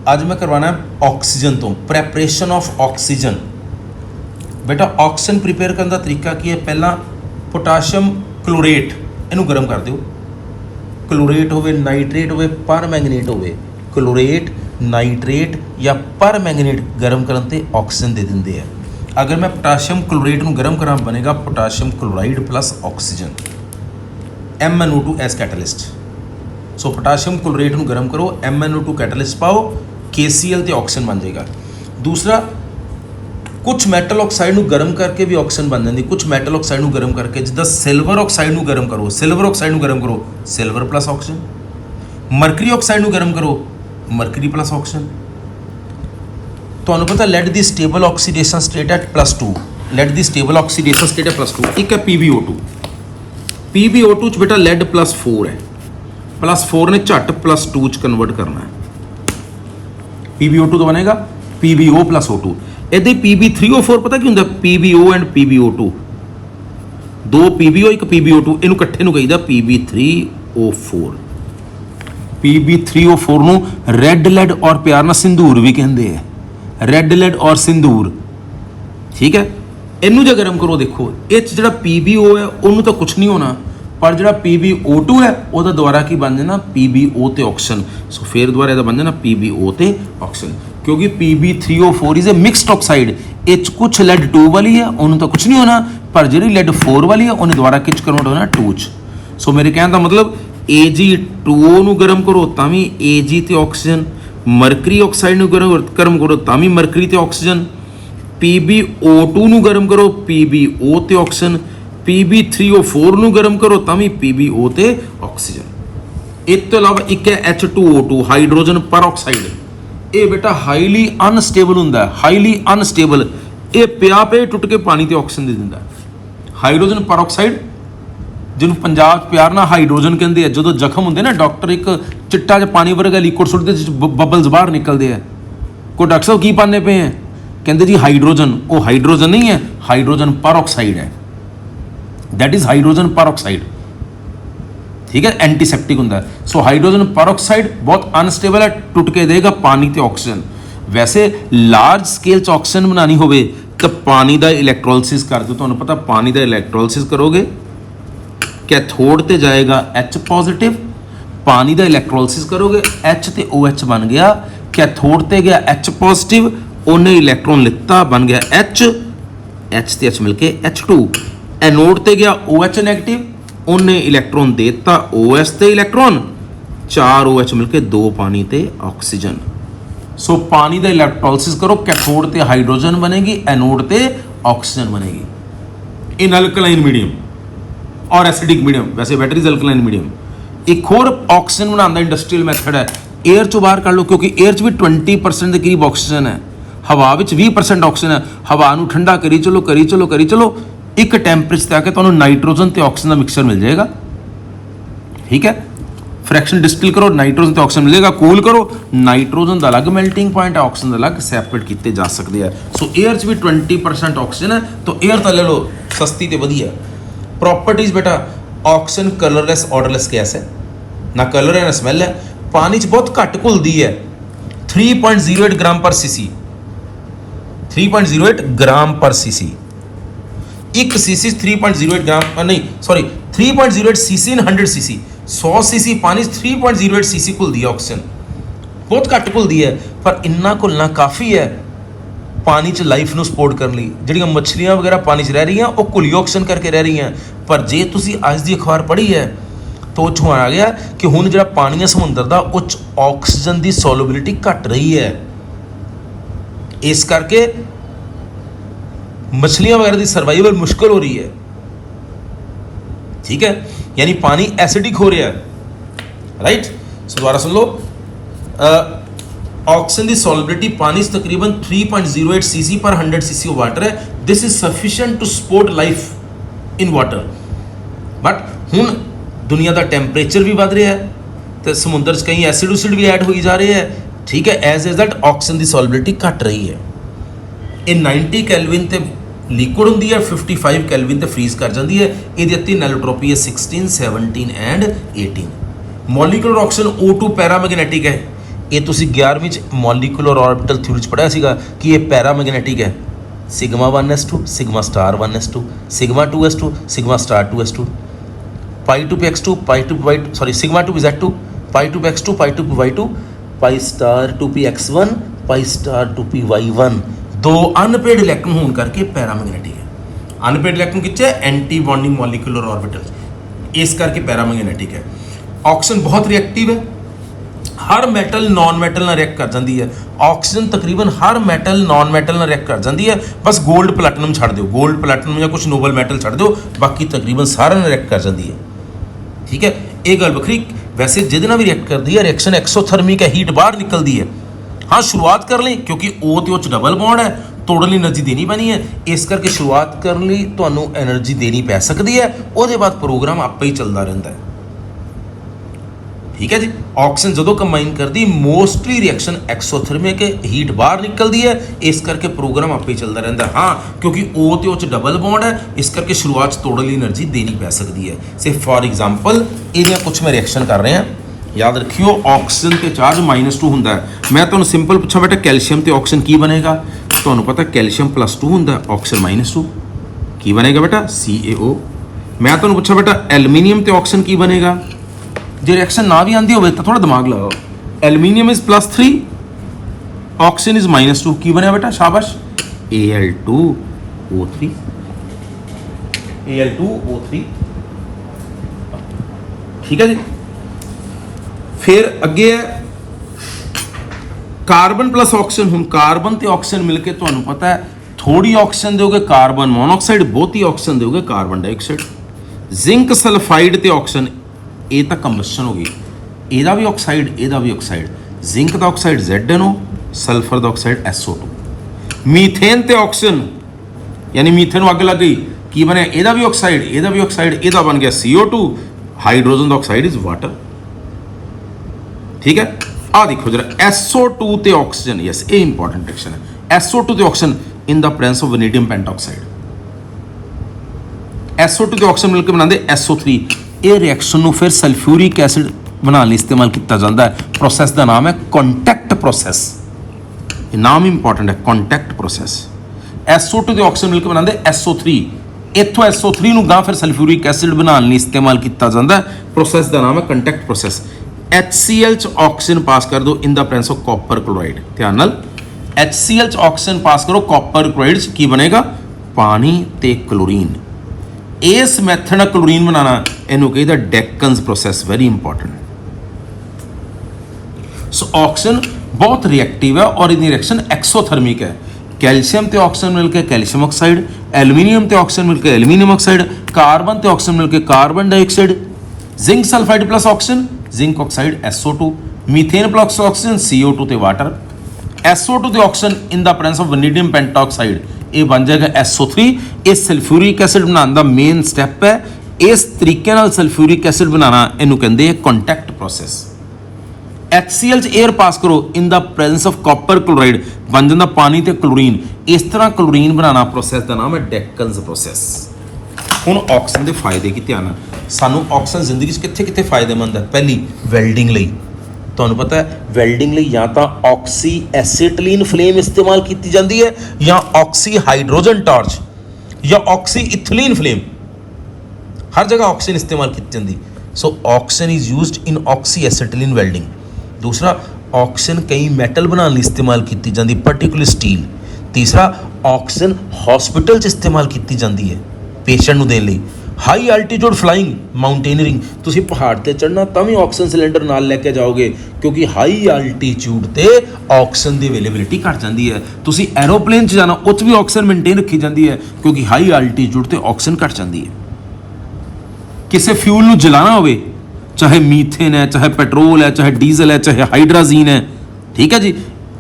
ਅੱਜ मैं करवाना है ऑक्सीजन तो प्रैपरेशन ऑफ ऑक्सीजन। बेटा ऑक्सीजन प्रिपेयर करने का तरीका की है, पहला पोटाशियम क्लोरेट इनू गर्म कर दो, क्लोरेट होवे नाइट्रेट होवे पर मैंगनेट होवे, क्लोरेट नाइट्रेट या पर मैंगनेट गर्म करन ते ऑक्सीजन दे देंगे हैं। अगर मैं पोटाशियम क्लोरेट नू गर्म करा बनेगा potassium chloride plus oxygen MnO2 as catalyst. So potassium chlorate नू गर्म करो, MnO2 कैटलिस्ट पाओ, KCl ते ऑक्सीजन बन जाएगा। दूसरा कुछ मैटल ऑक्साइड नू गर्म करके भी ऑक्सीजन बन जाती, कुछ मैटल ऑक्साइड नू गर्म करके जिदा सिल्वर ऑक्साइड नू गर्म करो, सिल्वर ऑक्साइड नू गर्म करो silver plus oxygen, mercury oxide नू गर्म करो मरकरी प्लस ऑक्सीजन। तो पता लेड दी stable oxidation state at +2, lead दी स्टेबल ऑक्सीडेशन स्टेट है +2। एक है PbO2, PbO2 च बेटा लेड +4 है, +4 ने झट +2 च कन्वर्ट करना है। PbO2 तो बनेगा PbO + O2। ਇਹਦੇ Pb3O4 पता ਕੀ ਹੁੰਦਾ, PbO एंड PbO2, दो PbO एक PbO2, ਇਹਨੂੰ ਇਕੱਠੇ ਨੂੰ ਕਹੀਦਾ Pb3O4। Pb3O4 ਨੂੰ ਰੈੱਡ ਲੈਡ ਔਰ ਪਿਆਰ ਨਾਲ ਸਿੰਦੂਰ ਵੀ ਕਹਿੰਦੇ ਆ, ਰੈੱਡ ਲੈਡ ਔਰ ਸਿੰਦੂਰ, ਠੀਕ ਹੈ। ਇਹਨੂੰ ਜੇ ਗਰਮ ਕਰੋ ਦੇਖੋ ਇਹ 'ਚ ਜਿਹੜਾ PbO ਹੈ ਉਹਨੂੰ ਤਾਂ ਕੁਛ ਨਹੀਂ ਹੋਣਾ, पर जो PbO2 है वह दोबारा की बन जाना PbO ते ऑक्सीजन। सो फिर दोबारा यह बन जाना PbO ते ऑक्सीजन, क्योंकि Pb3O4 is a mixed oxide, etch कुछ लेड 2 वाली है उन्होंने तो कुछ नहीं होना, पर जी लेड 4 वाली है उन्हें दोबारा किच कन्वर्ट होना 2 च। सो मेरे कहने का मतलब Ag2O नू गर्म करो तामी Ag ते ऑक्सीजन, मरकरी ऑक्साइड नू गर्म करो तामी मरकरी ते ऑक्सीजन, PbO2 नू गर्म करो PbO ते ऑक्सीजन, Pb3O4 ਨੂੰ ਗਰਮ ਕਰੋ ਤਾਂ ਵੀ PbO ਤੇ ਆਕਸੀਜਨ। ਇਸ ਤੋਂ ਇਲਾਵਾ ਇੱਕ ਹੈ H2O2 ਹਾਈਡਰੋਜਨ ਪਰਆਕਸਾਈਡ। ਇਹ ਬੇਟਾ ਹਾਈਲੀ ਅਨਸਟੇਬਲ ਹੁੰਦਾ ਹੈ, ਹਾਈਲੀ ਅਨਸਟੇਬਲ, ਇਹ ਪਿਆ ਪੇ ਟੁੱਟ ਕੇ ਪਾਣੀ ਤੇ ਆਕਸੀਜਨ ਦੇ ਦਿੰਦਾ। ਹਾਈਡਰੋਜਨ ਪਰਆਕਸਾਈਡ ਜਿਹਨੂੰ ਪੰਜਾਬ 'ਚ ਪਿਆਰ ਨਾਲ ਹਾਈਡਰੋਜਨ ਕਹਿੰਦੇ ਆ, ਜਦੋਂ ਜ਼ਖਮ ਹੁੰਦੇ ਨਾ ਡਾਕਟਰ ਇੱਕ ਚਿੱਟਾ ਜਿਹਾ ਪਾਣੀ ਵਰਗਾ ਲਿਕੁਇਡ ਸੁੱਟਦੇ ਜਿਸ ਬਬਲਸ ਬਾਹਰ ਨਿਕਲਦੇ ਆ, ਕੋਈ ਡਾਕਟਰ ਸਾਹਿਬ ਕੀ ਪਾਉਂਦੇ ਪਏ ਆ, ਕਹਿੰਦੇ ਜੀ ਹਾਈਡਰੋਜਨ। ਉਹ ਹਾਈਡਰੋਜਨ ਨਹੀਂ ਹੈ, ਹਾਈਡਰੋਜਨ ਪਰਆਕਸਾਈਡ ਹੈ, दैट इज हाइड्रोजन परऑक्साइड, ठीक है, एंटीसेप्टिक होता है। सो हाइड्रोजन परऑक्साइड बहुत अनस्टेबल है, टुट के देगा पानी ते ऑक्सीजन। वैसे लार्ज स्केल च ऑक्सीजन बनानी होवे तो पानी का इलैक्ट्रोलिसिस कर दो, तुहानूं पता पानी का इलैक्ट्रोलिसिस करोगे कैथोड ते जाएगा H+, पानी का इलैक्ट्रोलिसिस करोगे H ते OH बन गया, कैथोड ते गया H+, उन्हें इलैक्ट्रॉन लिता बन गया H ते H मिलके H2, एनोड ते गया OH नेगेटिव, उन्हें इलैक्ट्रॉन देता OS ते इलैक्ट्रॉन, 4 OH मिलके 2 पानी ते ऑक्सीजन। सो पानी का इलैक्ट्रोलिसिस करो, कैथोड ते हाइड्रोजन बनेगी, एनोड ते ऑक्सीजन बनेगी। इन अल्कलाइन मीडियम और एसिडिक मीडियम, वैसे बैटरीज अल्कलाइन मीडियम। एक होर ऑक्सीजन बनाने का इंडस्ट्रीयल मैथड है, एयर चो बाहर कर लो, क्योंकि एयर च भी 20% के करीब ऑक्सीजन है, हवा में 20% ऑक्सीजन है। हवा नूं ठंडा करी चलो करी चलो करी चलो, एक टैंपरेचर आके तो नाइट्रोजन ते ऑक्सीजन का मिक्सचर मिल जाएगा, ठीक है। फ्रैक्शन डिस्टिल करो, नाइट्रोजन ते ऑक्सीजन मिलेगा, कूल करो, नाइट्रोजन का अलग मेल्टिंग पॉइंट है, ऑक्सीजन का अलग सैपरेट किए जा सकते हैं। सो एयर च भी 20% ऑक्सीजन है, तो एयर तो ले लो सस्ती तो वधिया। प्रॉपर्टीज बेटा ऑक्सीजन कलरलैस ऑर्डरलैस गैस है, ना कलर है ना स्मैल है, पानी च बहुत घट घुलती है, 3.08 ग्राम पर सीसी, 3.08 ग्राम पर सीसी, एक सीसी 3.08 ग्राम नहीं सॉरी 3.08 सीसी इन 100 सीसी, 100 सीसी पानी 3.08 सीसी घुलती है ऑक्सीजन, बहुत घट घुलती है, पर इन्ना घुलना काफ़ी है पानी च लाइफ नूं सपोर्ट करने लई। जिहड़ियां मछलियां वगैरह पानी च रह रही हैं वो घुली ऑक्सीजन करके रह रही हैं, पर जे तुसीं अज दी अखबार पढ़ी है तो उस आ गया कि हुण जिहड़ा पानी है समुंदर दा उस ऑक्सीजन की सोलबिलिटी घट रही है, इस करके मछलियां वगैरह की सर्वाइवल मुश्किल हो रही है, ठीक है, यानी पानी एसिडिक हो रहा है, राइट। सो दोबारा सुन लो, ऑक्सीजन की सॉल्बिलिटी पानी तकरीबन 3.08 सीसी पर 100 सीसी ऑफ वाटर है, this is sufficient to support life in water. But हुण दुनिया का टैंपरेचर भी बढ़ रहा है तो समुद्र कई एसिड उसिड भी ऐड हो जा रहे हैं, ठीक है, एज एज दैट ऑक्सीजन की सॉल्बिलिटी घट रही है। ये 90 कैलविन ते लिक्विड होंदी है, 55 कैलविन ते फ्रीज कर जाती है, ये तीन एलोट्रोपी है 16, 17 and 18। Molecular oxygen O2 paramagnetic है, ये तुसी 11वीं मॉलिकुलर ऑर्बिटल थ्योरी च पढ़िया सीगा कि ये पैरामैग्नेटिक है। Sigma 1s2 sigma star 1s2 sigma 2s2 sigma star 2s2 पाई 2 p x2 पाई 2 p y sorry sigma 2 p z2 पाई 2 p x2 पाई 2 p y2 pi star 2 p x1 pi star 2 p y1 दो unpaid electron होने करके paramagnetic है। Unpaid electron कितने anti bonding molecular orbital इस करके paramagnetic है। Oxygen बहुत reactive है, हर मैटल नॉन मैटल ਨਾਲ ਰਿਐਕਟ ਕਰ ਜਾਂਦੀ ਹੈ। ਆਕਸੀਜਨ ਤਕਰੀਬਨ ਹਰ ਮੈਟਲ ਨॉन ਮੈਟਲ ਨਾਲ ਰਿਐਕਟ ਕਰ ਜਾਂਦੀ ਹੈ, ਬਸ 골ਡ ਪਲੈਟੀਨਮ ਛੱਡ ਦਿਓ, 골ਡ ਪਲੈਟੀਨਮ ਜਾਂ ਕੁਝ ਨੋਬਲ ਮੈਟਲ ਛੱਡ ਦਿਓ, ਬਾਕੀ ਤਕਰੀਬਨ ਸਾਰਿਆਂ ਨਾਲ ਰਿਐਕਟ ਕਰ ਜਾਂਦੀ ਹੈ। ਠੀਕ ਹੈ, ਇਹ ਗੱਲ ਵੱਖਰੀ। ਵੈਸੇ ਜਿਹਦੇ ਨਾਲ ਵੀ ਰਿਐਕਟ ਕਰਦੀ ਹੈ ਰਿਐਕਸ਼ਨ ਐਕਸੋਥਰਮਿਕ ਹੈ, ਹੀਟ ਬਾਹਰ ਨਿਕਲਦੀ ਹੈ। ਹਾਂ ਸ਼ੁਰੂਆਤ ਕਰ ਲਈ ਕਿਉਂਕਿ ਉਹ ਤੇ ਉਹ 'ਚ ਡਬਲ ਬੌਂਡ ਹੈ, ਤੋੜਨ ਲਈ એનર્ਜੀ ਦੇਣੀ ਪੈਣੀ ਹੈ, ਇਸ ਕਰਕੇ ਸ਼ੁਰੂਆਤ ਕਰਨ ਲਈ ਤੁਹਾਨੂੰ એનર્ਜੀ ਦੇਣੀ ਪੈ ਸਕਦੀ ਹੈ। ਉਹਦੇ ਬਾਅਦ ਪ੍ਰੋਗਰਾਮ ਆਪੇ ਹੀ ਚੱਲਦਾ ਰਹਿੰਦਾ ਹੈ। ठीक है जी, ऑक्सीजन जो कंबाइन करती मोस्टली रिएक्शन एक्सोथर्मिक हीट बाहर निकलती है, इस करके प्रोग्राम आपे ही चलता रहता है। हाँ क्योंकि ओ तो उस डबल बॉन्ड है, इस करके शुरुआत तोड़न लई एनर्जी देनी पै सकती है। से फॉर एग्जाम्पल ये कुछ मैं रिएक्शन कर रहे हैं, याद रखियो ऑक्सीजन ते चार्ज -2 होंदा है। मैं तुहानूं सिंपल पूछा बेटा कैल्शियम ते ऑक्सीजन की बनेगा, तुहानूं पता कैल्शियम +2 होंदा है, ऑक्सीजन -2 की बनेगा बेटा CaO। मैं तुहानूं पूछा बेटा एल्यूमीनियम ते ऑक्सीजन की बनेगा, जो रिएक्शन ना भी आती हो तो थोड़ा दिमाग लगाओ। एल्यूमीनियम इज +3 ऑक्सीजन इज -2 की बनया बेटा, शाबाश Al2O3 Al2O3। ठीक है जी, फिर अगे है कार्बन प्लस ऑक्सीजन। हम कार्बन ते ऑक्सीजन मिलके तुहानूं पता है थोड़ी ऑक्सीजन दोगे कार्बन मोनोऑक्साइड, बहुती ऑक्सीजन दोगे कार्बन डाइऑक्साइड। जिंक सल्फाइड ते ऑक्सीजन ये तो कंबशन हो गई, ਇਹਦਾ भी ऑक्साइड ਇਹਦਾ भी ऑक्साइड। जिंक का ऑक्साइड ZnO, सल्फर का ऑक्साइड SO2। मीथेन ते ऑक्सीजन यानी मीथेन अग लग गई की बने, ਇਹਦਾ भी ऑक्साइड ਇਹਦਾ भी ऑक्साइड, ਇਹਦਾ बन गया CO2। हाइड्रोजन का ऑक्साइड इज वाटर। ठीक है, आ देखो जरा SO2 ते ऑक्सीजन, यस ये इंपॉर्टेंट रिएक्शन है। SO2 ते oxygen in the presence of vanadium pentoxide. SO2 ते ऑक्सीजन मिलकर बनाते SO3। ये रिएक्शन ਨੂੰ फिर सल्फ्यूरिक एसिड बनाने इस्तेमाल किया जाता है। प्रोसैस का नाम है कॉन्टैक्ट प्रोसैस, ये नाम इंपॉर्टेंट है कॉन्टैक्ट प्रोसैस। SO2 के ऑक्सीजन मिलकर बनाते SO3, इतों SO3 ਨੂੰ गां फिर सल्फ्यूरिक एसिड बनाने इस्तेमाल किया जाता है। प्रोसैस का नाम है कॉन्टैक्ट प्रोसैस। HCl च ऑक्सीजन पास कर दो इन the presence of copper chloride. ध्यान नाल HCl च ऑक्सीजन पास करो कॉपर क्लोराइड च की बनेगा, पानी ते क्लोरीन। इस मैथड ਨਾਲ क्लोरीन बनाना इनू कहते Deacon's process, very important. So oxygen बहुत रिएक्टिव है और इनकी रिएक्शन एक्सोथर्मिक है। कैल्शियम ते ऑक्सीजन मिलकर कैल्शियम ऑक्साइड, एल्यूमीनियम ते ऑक्सीजन मिलकर एल्यूमीनियम ऑक्साइड, कार्बन ते ऑक्सीजन मिलकर carbon dioxide, zinc sulphide plus oxygen zinc oxide SO2, methane plus oxygen CO2 ते वाटर। SO2 ते oxygen in the presence of vanadium pentoxide ये बन जाएगा SO3। ये सल्फ्यूरिक एसिड बनाने का मेन स्टैप है। इस तरीके नाल सल्फ्यूरिक एसिड बनाना इनू कहते हैं कॉन्टैक्ट प्रोसैस। HCl च एयर पास करो इन the presence of copper chloride बन जाता पानी ते क्लोरीन। इस तरह क्लोरीन बनाना प्रोसैस का नाम है डेकन्स प्रोसैस। हुण ऑक्सीजन के फायदे की ध्यान, सानू ऑक्सीजन जिंदगी कित्थे कित्थे फायदेमंद है। पहली वैल्डिंग लई, तुहानूं पता है वैल्डिंग लई या तो ऑक्सी एसिटिलीन फ्लेम इस्तेमाल की जाती है या ऑक्सी हाइड्रोजन टॉर्च या ऑक्सी इथिलीन फ्लेम, हर जगह ऑक्सीजन इस्तेमाल की जाती। So oxygen is used in oxy acetylene welding. दूसरा ऑक्सीजन कई मैटल बनाने इस्तेमाल की जाती, पर्टिकुलर स्टील। तीसरा ऑक्सीजन हॉस्पिटल च इस्तेमाल की जाती है पेशेंट नूं देण लई। हाई एल्टीट्यूड फ्लाइंग माउंटेनरिंग, तुसीं पहाड़ ते चढ़ना तां भी ऑक्सीजन सिलेंडर नाल लैके जाओगे क्योंकि हाई एल्टीट्यूड ते ऑक्सीजन की अवेलेबिलिटी घट जाती है। तुसीं एरोप्लेन च जाना उस भी ऑक्सीजन मेनटेन रखी जाती है क्योंकि हाई एल्टीट्यूड ते ऑक्सीजन घट जाती है। किसी फ्यूल नूं जलाना होवे, चाहे मीथेन है, चाहे पेट्रोल है, चाहे डीजल है, चाहे हाइड्राजीन है, ठीक है जी,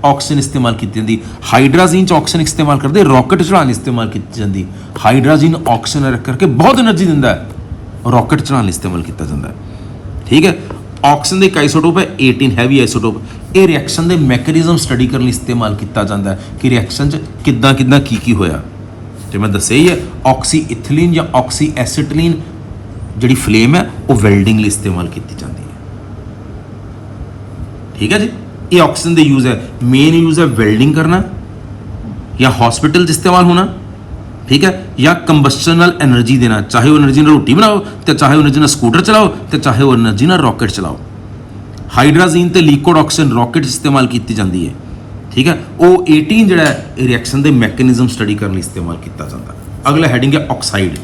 ऑक्सीजन इस्तेमाल की जाती। हाइड्राजीन च ऑक्सीजन इस्तेमाल करते रॉकेट चढ़ाने इस्तेमाल की जाती। हाइड्राजीन ऑक्सीजन रख करके बहुत एनर्जी दिंदा है, रॉकेट चढ़ाने इस्तेमाल किया जाता है। ठीक है, ऑक्सीजन का एक आइसोटोप है 18 हैवी आइसोटोप। ये रिएक्शन के मैकेनिज्म स्टडी करने इस्तेमाल किया जाता है कि रिएक्शन किद्दां किद्दां की होया। जो मैं दस्सिया ही है ऑक्सी इथिलीन या ऑक्सी एसिटिलीन जी फ्लेम है वो वैल्डिंग लिए इस्तेमाल की जाती है। ठीक है जी, ये ऑक्सीजन का यूज़ है, मेन यूज़ है वेल्डिंग करना या हॉस्पिटल इस्तेमाल होना, ठीक है, या कंबस्टनल एनर्जी देना, चाहे वो एनर्जी रोटी बनाओ, तो चाहे वो एनर्जी स्कूटर चलाओ, तो चाहे वो एनर्जी रॉकेट चलाओ। हाइड्राजीन तो लिक्विड ऑक्सीजन रॉकेट इस्तेमाल की जाती है, ठीक है। वो 18 जो रिएक्शन के मैकेनिज्म स्टडी करने इस्तेमाल किया जाता है। अगला हैडिंग है ऑक्साइड।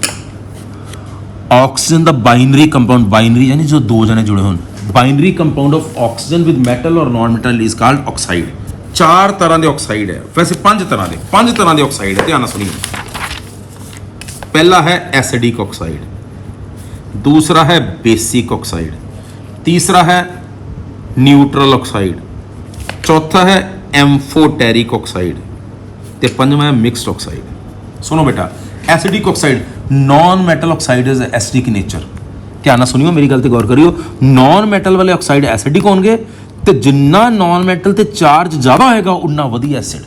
ऑक्सीजन का बाइनरी कंपाउंड, बाइनरी यानी जो दो जने जुड़े हो, binary compound of oxygen with metal और non metal is called oxide. 4 तरह के ऑक्साइड है, वैसे 5 तरह के ऑक्साइड है, ध्यान सुनिए। पहला है एसिडिक ऑक्साइड, दूसरा है बेसिक ऑक्साइड, तीसरा है न्यूट्रल ऑक्साइड, चौथा है एम्फोटेरिक ऑक्साइड, ते पंजवां है मिक्स्ड ऑक्साइड। सुनो बेटा, acidic oxide non metal oxide is acidic in nature. ध्यान सुनियो, मेरी गल ते गौर करियो। नॉन मेटल वाले ऑक्साइड एसिडिक होंगे, तो जिन्ना नॉन मेटल ते चार्ज ज़्यादा होएगा उन्ना वधिया एसिड।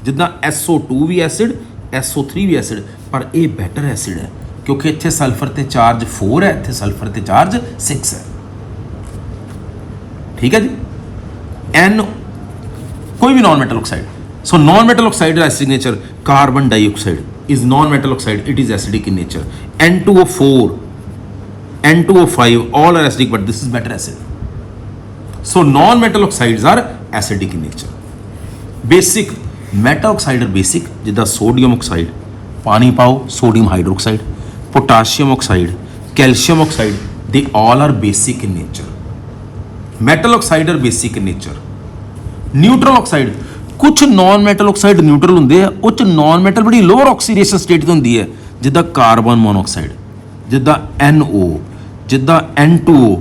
जिदा SO2 भी एसिड, SO3 भी एसिड, पर यह बैटर एसिड है क्योंकि इत्थे सल्फर ते चार्ज 4 है, इत्थे सल्फर ते चार्ज 6 है, ठीक है जी। एन कोई भी non metal oxide, so non metal oxide acidic nature. Carbon dioxide is non metal oxide, it is acidic in nature. N2O4, N2O5 all are acidic, but this is better acid. So non-metal oxides are acidic in nature. Basic metal oxide are basic, जिदा sodium oxide, पानी पाओ sodium hydroxide, potassium oxide, calcium oxide, they all are basic in nature. Metal oxide are basic in nature. Neutral oxide, कुछ non metal oxide neutral होंगे, उच non metal बड़ी lower oxidation state तो होंगी है, जिदा कार्बन मोनोऑक्साइड, जिदा NO, जिदा N2O,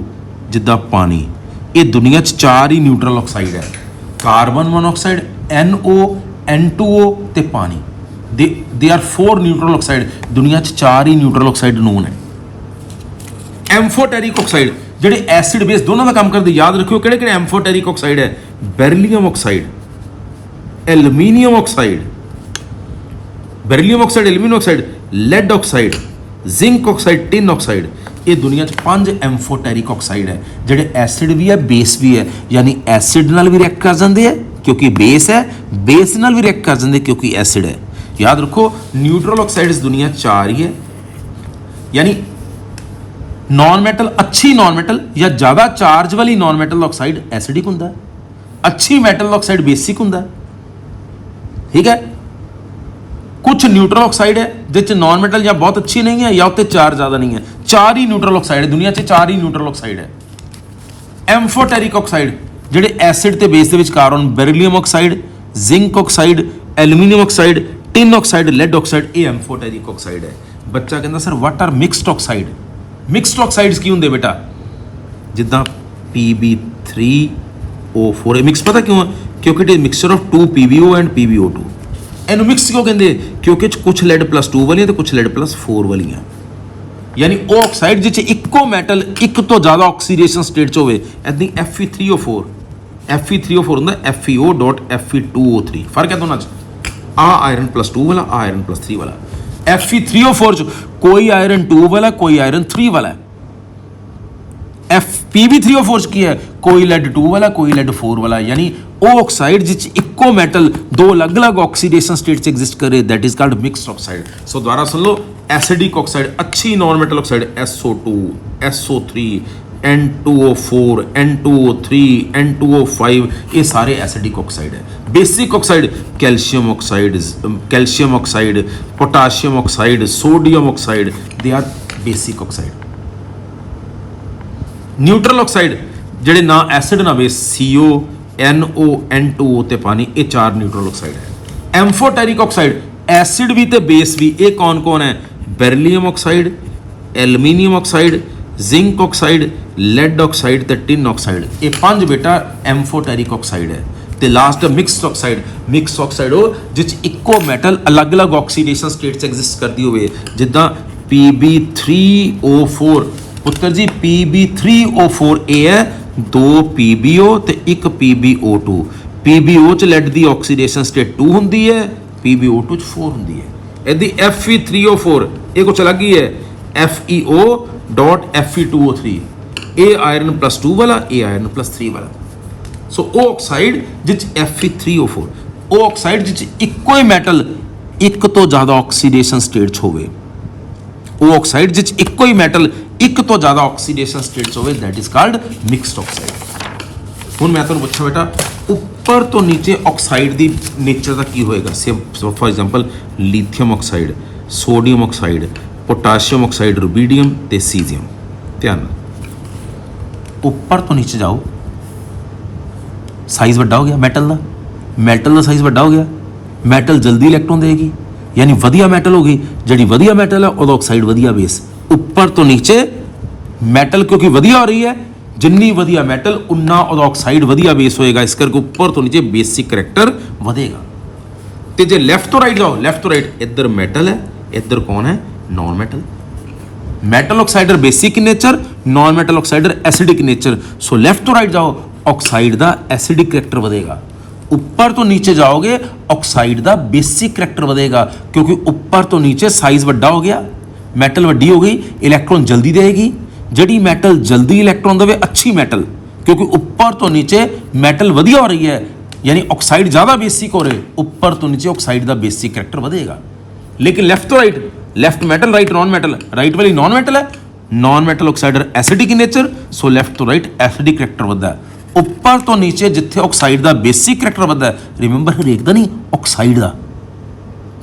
जिदा पानी। ये दुनिया 4 ही न्यूट्रल ऑक्साइड है, कार्बन मोनोऑक्साइड, NO, N2O ते पानी। दे आर 4 न्यूट्रल ऑक्साइड, दुनिया 4 ही न्यूट्रल ऑक्साइड नोन है। एम्फोटेरिक ऑक्साइड ਜਿਹੜੇ एसिड बेस दोनों का काम करते, याद रखियो ਕਿਹੜੇ ਕਿਹੜੇ एम्फोटेरिक ऑक्साइड है। Beryllium oxide, aluminium oxide, beryllium oxide, aluminium oxide, lead oxide, zinc oxide, tin oxide. ये दुनिया 5 एम्फोटेरिक ऑक्साइड है ਜਿਹੜੇ एसिड भी है बेस भी है, यानी एसिड नाल भी रिएक्ट कर जाते हैं क्योंकि बेस है, बेस नाल भी रिएक्ट कर जाते क्योंकि एसिड है। याद रखो न्यूट्रल ऑक्साइड्स दुनिया 4 ही है, यानी नॉन मेटल, अच्छी नॉन मेटल या ज़्यादा चार्ज वाली नॉन मेटल ऑक्साइड एसिडिक होंदा, अच्छी मेटल ऑक्साइड बेसिक होंदा, ठीक है। कुछ न्यूट्रल ऑक्साइड है जिस नॉन मेटल या बहुत अच्छी नहीं है या उत्ते चार्ज ज़्यादा नहीं है। 4 ही न्यूट्रल ऑक्साइड है दुनिया 4 ही न्यूट्रल ऑक्साइड है। एम्फोटेरिक ऑक्साइड ਜਿਹੜੇ एसिड ਤੇ बेस ਦੇ ਵਿਚਕਾਰ ਹੋਣ, beryllium oxide, zinc oxide, aluminium oxide, tin oxide, lead oxide, ये एम्फोटेरिक ऑक्साइड है। बच्चा कहता sir what are mixed oxide. Mixed oxides की होंगे बेटा, जिदा PB3O4 मिक्स, पता क्यों है? क्योंकि it is mixture of 2 PbO and PbO2। इनू मिक्स क्यों कहते? क्योंकि कुछ लेड +2 वाली तो कुछ लेड +4 वाली, यानी वो ऑक्साइड जिस इको मैटल एक तो ज़्यादा ऑक्सीडेशन स्टेट च होवे, ऐदी Fe3O4 होंगे FeO.Fe2O3। फर्क है दोनों च, आ आयरन +2 वाला, आ आयरन +3 वाला। Fe3O4 च कोई आयरन 2 वाला, कोई आयरन 3 वाला है। PB3O4 की है कोई लेड 2 वाला, कोई लेड 4 वाला, यानी वो ऑक्साइड जिस इको मेटल 2 अलग अलग ऑक्सीडेशन स्टेट से एग्जिस्ट करे, that is called mixed oxide. So दोबारा सुन लो, एसिडिक ऑक्साइड अच्छी non metal oxide SO2, SO3, N2O4, N2O3, N2O5, ये सारे एसिडिक ऑक्साइड है। Basic oxide calcium oxide, potassium oxide, sodium oxide, they are basic oxide. Neutral oxide ਜਿਹੜੇ ना acid ना बेस, CO, NO, N2O ते पानी, ये 4 न्यूट्रल ऑक्साइड है। एम्फोटेरिक ऑक्साइड एसिड भी ते बेस भी, ये कौन कौन है? Beryllium oxide, aluminium oxide, zinc oxide, lead oxide ते टिन ऑक्साइड। ये 5 बेटा एम्फोटेरिक ऑक्साइड है। तो last mixed oxide. Mix oxide हो जिस इको मैटल अलग अलग ऑक्सीडेशन स्टेट से एग्जिस्ट करती हुए, जिदा PB3O4 पुत्र जी, PB3O4 ए है 2 PbO ते 1 PbO2। PbO च लेड दी ऑक्सीडेशन स्टेट 2 होंदी है, PbO2 च 4 होंदी है। यदि Fe3O4 ये कुछ अलग ही है, FeO.Fe2O3, ए आयरन +2 वाला, ए आयरन +3 वाला। ਸੋ ਉਹ ਆਕਸਾਈਡ ਜਿਸ Fe3O4 ਉਹ ਆਕਸਾਈਡ ਜਿਸ ਇੱਕੋ ਹੀ ਮੈਟਲ ਇੱਕ ਤੋਂ ਜ਼ਿਆਦਾ ਆਕਸੀਡੇਸ਼ਨ ਸਟੇਟ 'ਚ ਹੋਵੇ, ਉਹ ਆਕਸਾਈਡ ਜਿਸ ਇੱਕੋ ਹੀ ਮੈਟਲ ਇੱਕ ਤੋਂ ਜ਼ਿਆਦਾ ਆਕਸੀਡੇਸ਼ਨ ਸਟੇਟ 'ਚ ਹੋਵੇ, that is called mixed oxide. ਹੁਣ ਮੈਂ ਤੁਹਾਨੂੰ ਪੁੱਛਾਂ ਬੇਟਾ ਉੱਪਰ ਤੋਂ ਨੀਚੇ ਆਕਸਾਈਡ ਦੀ ਨੇਚਰ ਦਾ ਕੀ ਹੋਏਗਾ? So for example lithium oxide, sodium oxide, potassium oxide, rubidium ਤੇ ਸੀਜ਼ੀਅਮ। ਧਿਆਨ ਨਾਲ ਉੱਪਰ ਤੋਂ ਨੀਚੇ ਜਾਓ, ਸਾਈਜ਼ ਵੱਡਾ ਹੋ ਗਿਆ ਮੈਟਲ ਦਾ, ਮੈਟਲ ਦਾ ਸਾਈਜ਼ ਵੱਡਾ ਹੋ ਗਿਆ, ਮੈਟਲ ਜਲਦੀ ਇਲੈਕਟ੍ਰੋਨ ਦੇਗੀ, ਯਾਨੀ ਵਧੀਆ ਮੈਟਲ ਹੋ ਗਈ। ਜਿਹੜੀ ਵਧੀਆ ਮੈਟਲ ਹੈ ਉਹਦਾ ਆਕਸਾਈਡ ਵਧੀਆ ਬੇਸ। ਉੱਪਰ ਤੋਂ ਨੀਚੇ ਮੈਟਲ ਕਿਉਂਕਿ ਵਧੀਆ ਹੋ ਰਹੀ ਹੈ, ਜਿੰਨੀ ਵਧੀਆ ਮੈਟਲ ਉਨਾ ਉਹਦਾ ਆਕਸਾਈਡ ਵਧੀਆ ਬੇਸ ਹੋਏਗਾ, ਇਸ ਕਰਕੇ ਉੱਪਰ ਤੋਂ ਨੀਚੇ ਬੇਸਿਕ ਕਰੈਕਟਰ ਵਧੇਗਾ। ਤੇ ਜੇ ਲੈਫਟ ਤੋਂ ਰਾਈਟ ਜਾਓ, ਲੈਫਟ ਤੋਂ ਰਾਈਟ ਇੱਧਰ ਮੈਟਲ ਹੈ, ਇੱਧਰ ਕੌਣ ਹੈ? ਨॉन ਮੈਟਲ। ਮੈਟਲ ਆਕਸਾਈਡਰ ਬੇਸਿਕ ਇਨ ਨੇਚਰ, ਨॉन ਮੈਟਲ ਆਕਸਾਈਡਰ ਐਸਿਡਿਕ ਨੇਚਰ। ਸੋ ਲੈਫਟ ਤੋਂ ਰਾਈਟ ਜਾਓ, ਆਕਸਾਈਡ ਦਾ ਐਸਿਡਿਕ ਕਰੈਕਟਰ ਵਧੇਗਾ। ਉੱਪਰ ਤੋਂ ਨੀਚੇ ਜਾਓਗੇ, ਆਕਸਾਈਡ ਦਾ ਬੇਸਿਕ ਕਰੈਕਟਰ ਵਧੇਗਾ, ਕਿਉਂਕਿ ਉੱਪਰ ਤੋਂ ਨੀਚੇ ਸਾਈਜ਼ ਵੱਡਾ ਹੋ ਗਿਆ, ਮੈਟਲ ਵੱਡੀ ਹੋ ਗਈ, ਇਲੈਕਟ੍ਰੋਨ ਜਲਦੀ ਦੇਗੀ। ਜਿਹੜੀ ਮੈਟਲ ਜਲਦੀ ਇਲੈਕਟ੍ਰੋਨ ਦੇਵੇ ਅੱਛੀ ਮੈਟਲ, ਕਿਉਂਕਿ ਉੱਪਰ ਤੋਂ ਨੀਚੇ ਮੈਟਲ ਵਧੀਆ ਹੋ ਰਹੀ ਹੈ, यानी ऑक्साइड ज़्यादा बेसिक हो रहे, ऊपर तो नीचे ऑक्साइड का बेसिक करैक्टर बढ़ेगा। लेकिन लेफ्ट तो right, left metal right non metal, right वाली नॉन मेटल है, नॉन मेटल ऑक्साइडर acidic in nature, so left तो राइट एसिडिक करैक्टर बढ़ता है। ऊपर तो नीचे जिथे ऑक्साइड का बेसिक करैक्टर बढ़ता है, रिमेंबर हरेक का नहीं ऑक्साइड का।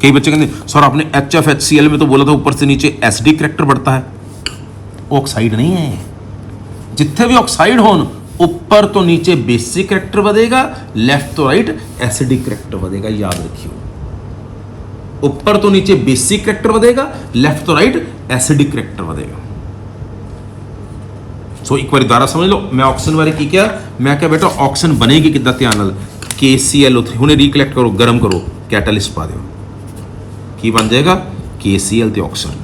कई बच्चे कहते सर आपने HFHCl में तो बोला था ऊपर से नीचे एसिडिक करैक्टर बढ़ता है, वो ऑक्साइड नहीं है। जिथे भी ऑक्साइड हो ऊपर तो नीचे बेसिक करैक्टर बढ़ेगा, लेफ्ट तो राइट एसिडिक करैक्टर बढ़ेगा, याद रखियो। ऊपर तो नीचे बेसिक करैक्टर बढ़ेगा, लेफ्ट तो राइट एसिडिक करैक्टर बढ़ेगा। सो एक बार दोबारा समझ लो, मैं ऑक्सीजन बारे की क्या, मैं क्या बेटा ऑक्सीजन बनेगी किदा, ध्यान नाल KClO3 हुणे रिकलैक्ट करो, गर्म करो, कैटालिस्ट पा दो, की बन जाएगा KCl ते ऑक्सीजन।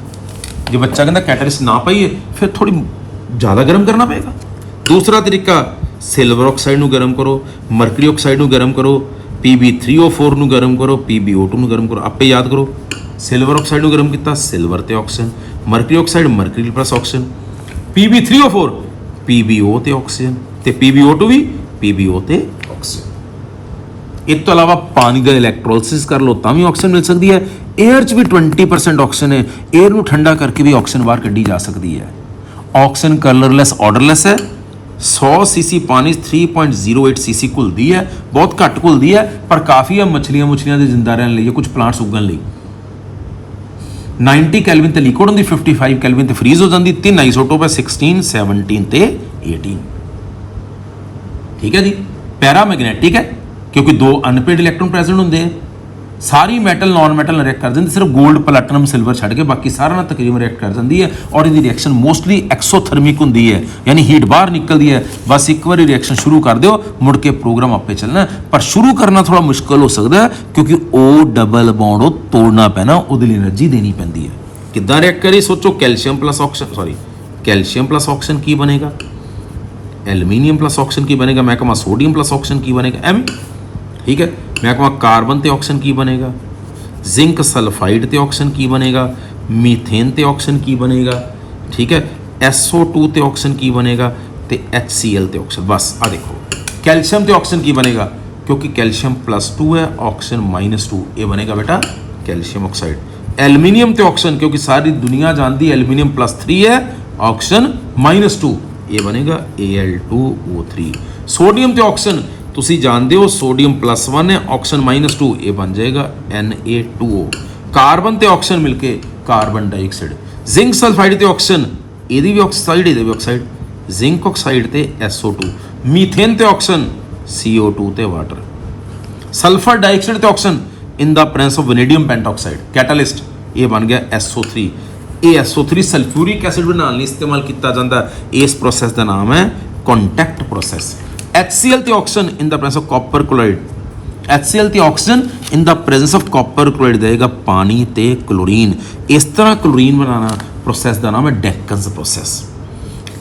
जो बच्चा कहता कैटालिस्ट ना पाइए फिर थोड़ी ज़्यादा गर्म करना पड़ेगा। दूसरा तरीका सिल्वर ऑक्साइड नू गर्म करो, मरकरी ऑक्साइड नू गर्म करो, Pb3O4 नू गर्म करो, PbO2 नू गर्म करो, आपे याद करो। सिल्वर ऑक्साइड नू गर्म किया सिल्वर ते oxygen, mercury oxide mercury plus oxygen, Pb3O4 PbO ते ऑक्सीजन, ते PbO2 भी PbO ते ऑक्सीजन। इस तो अलावा पानी का इलैक्ट्रोलिसिस कर लो तो भी ऑक्सीजन मिल सकती है। एयर च भी 20% ऑक्सीजन है, एयर नू ठंडा करके भी ऑक्सीजन बाहर कढ़ी जा सकती है। ऑक्सीजन कलरलैस ऑर्डरलैस है। 100 सीसी पानी 3.08 सीसी घुलती है, बहुत घट घुलती है पर काफ़ी है मछलियां मुछलियां के जिंदा रहने लिए, कुछ प्लांट्स उगन लिए। 90 कैलविन ते लिक्विड होंगी, 55 कैलविन ते फ्रीज हो जाती। 3 आइसोटोप है 16, 17 ते 18। ठीक है जी। पैरामैग्नेटिक है क्योंकि 2 अनपेड इलैक्ट्रॉन प्रेजेंट होंगे हैं। सारी मैटल नॉन मैटल रिएक्ट कर जाती, सिर्फ गोल्ड प्लैटिनम सिल्वर छड़ के बाकी सारा ना तकरीबन रिएक्ट कर जाती है। और इसकी रिएक्शन मोस्टली एक्सोथर्मिक होंगी है, यानी हीट बाहर निकलती है। बस एक बार रिएक्शन शुरू कर दो, मुड़ के प्रोग्राम आपे चलना है। पर शुरू करना थोड़ा मुश्किल हो सकता है क्योंकि ओ डबल बॉन्ड तोड़ना पैना, वो एनर्जी देनी पैंती है। किद्दां रिएक्ट करी सोचो, calcium plus oxygen, sorry calcium plus oxygen की बनेगा, एल्यूमीनियम प्लस ऑक्सीजन की बनेगा, मैं कहूँ सोडियम प्लस ऑक्सीजन की बनेगा एम। ठीक है, मैं कहूँ कार्बन ते ऑक्सीजन की बनेगा, जिंक सल्फाइड ते ऑक्सीजन की बनेगा, मीथेन ते ऑक्सीजन की बनेगा। ठीक है, SO2 ते ऑक्सीजन की बनेगा, ते HCl ते ऑक्सीजन। बस आ देखो कैल्शियम ते ऑक्सीजन की बनेगा क्योंकि कैल्शियम +2 है, ऑक्सीजन -2, ये बनेगा बेटा कैल्शियम ऑक्साइड। एल्यूमीनियम ते ऑक्सीजन क्योंकि सारी दुनिया जानती है एल्यूमीनियम +3 है, ऑक्सीजन -2, ये बनेगा Al2O3। सोडियम ते ऑक्सीजन तुसी जानते हो, सोडियम +1 है, ऑक्सीजन -2, ये बन जाएगा Na2O। कार्बन ते ऑक्सीजन मिलके कार्बन डाइऑक्साइड। जिंक सल्फाइड ते ऑक्सीजन, ये भी ऑक्साइड, ये भी ऑक्साइड, जिंक ऑक्साइड ते SO2। मीथेन ते ऑक्सीजन CO2 ते वाटर। सल्फर डाइऑक्साइड ते oxygen in the presence of vanadium pentoxide, catalyst, ये बन गया SO3। ये SO3 सल्फ्यूरिक एसिड बनाने लिए इस्तेमाल किया जाता है। इस प्रोसेस का नाम है कॉन्टैक्ट प्रोसेस। HCl ते oxygen in the presence of copper chloride, HCl ते oxygen in the presence of copper chloride देगा पानी ते क्लोरीन। इस तरह क्लोरीन बनाना प्रोसेस का नाम है डेकन्स प्रोसेस।